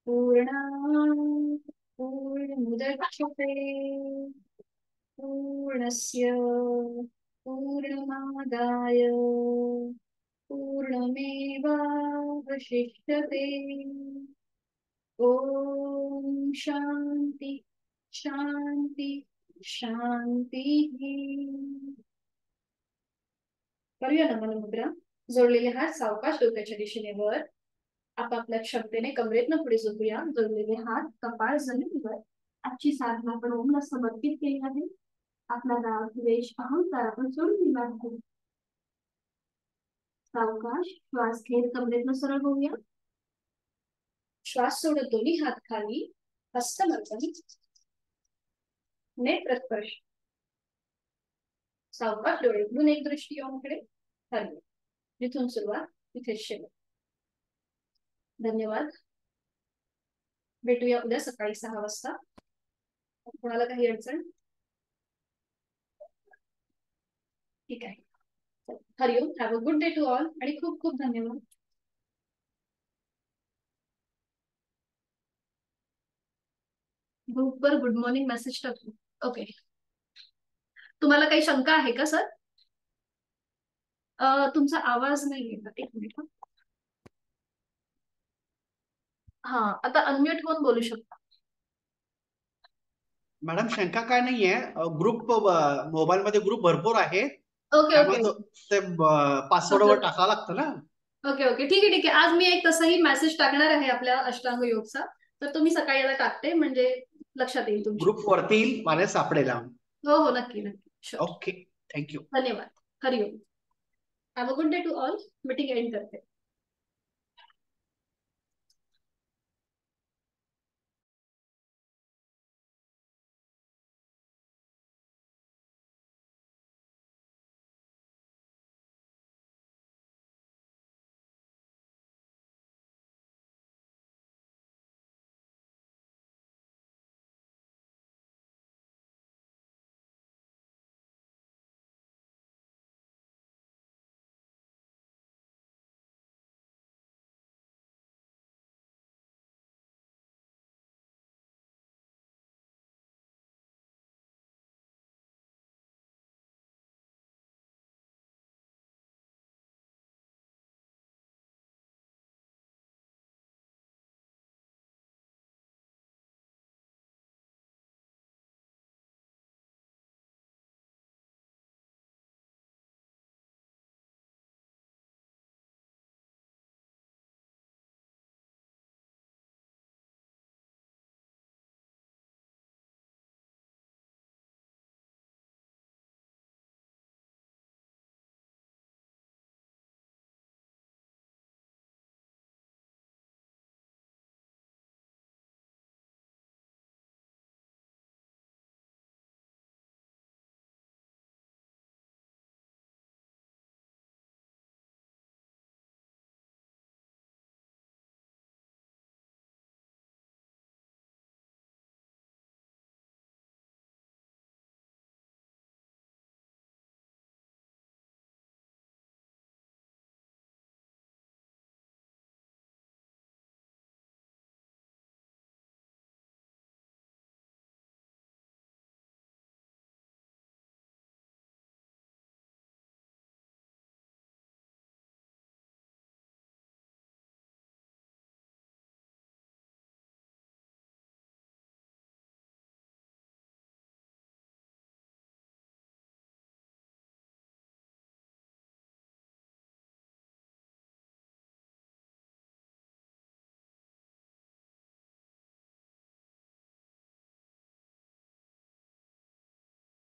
पूर्णात् पूर्णमुदच्यते पूर्णस्य पूर्णमादाय पूर्णमेवावशिष्यते। ओम शांति शांति शांती। करूया नमन मुद्रा. जोडलेले हात सावकाश डोक्याच्या दिशेने वर. आपापल्या क्षमतेने कमरेतनं पुढे झोपूया. जोडलेले हात कपाळ जमिनीवर. आजची साधना आपण ओमला समर्पित केली आहे. आपला राग द्वेष अहंकार आपण सोडून दिला आहे. सावकाश श्वास घेत कमरेतनं सरळ होऊया. श्वास सोडत दोन्ही हात खाली. हस्तमर्दन. नेत्र स्पर्श. सावकाश डोळे उघडून एक दृष्टी ओमकडे. हरवू. जिथून सुरुवात तिथेच शेवट. धन्यवाद. भेटूया उद्या सकाळी 6 वाजता. कोणाला काही अडचण? ठीक आहे. हरिओम. Have a good day to all आणि खूप खूप धन्यवाद. ग्रुपवर गुड मॉर्निंग मेसेज टाकू. ओके. तुम्हाला काही शंका आहे का सर? तुमचा आवाज नाही येत. एक मिनिट. हा आता अनम्यूट होऊन बोलू शकता. मॅडम शंका काय नाहीये. ग्रुप मोबाईल मध्ये ग्रुप भरपूर आहे. Okay okay. ते पासवर्डवर टाकावं लागतं ना. ओके ओके ठीक आहे ठीक आहे. आज मी एक तसंही मेसेज टाकणार आहे आपल्या अष्टांग योगचा. तर तुम्ही सकाळी याला टाकते म्हणजे लक्षात येईल तुमच्या. ग्रुप वरती मला सापडेल. हो हो नक्की नक्की. Okay thank you. धन्यवाद. हरिओम. Have a good day to all. Meeting end करते.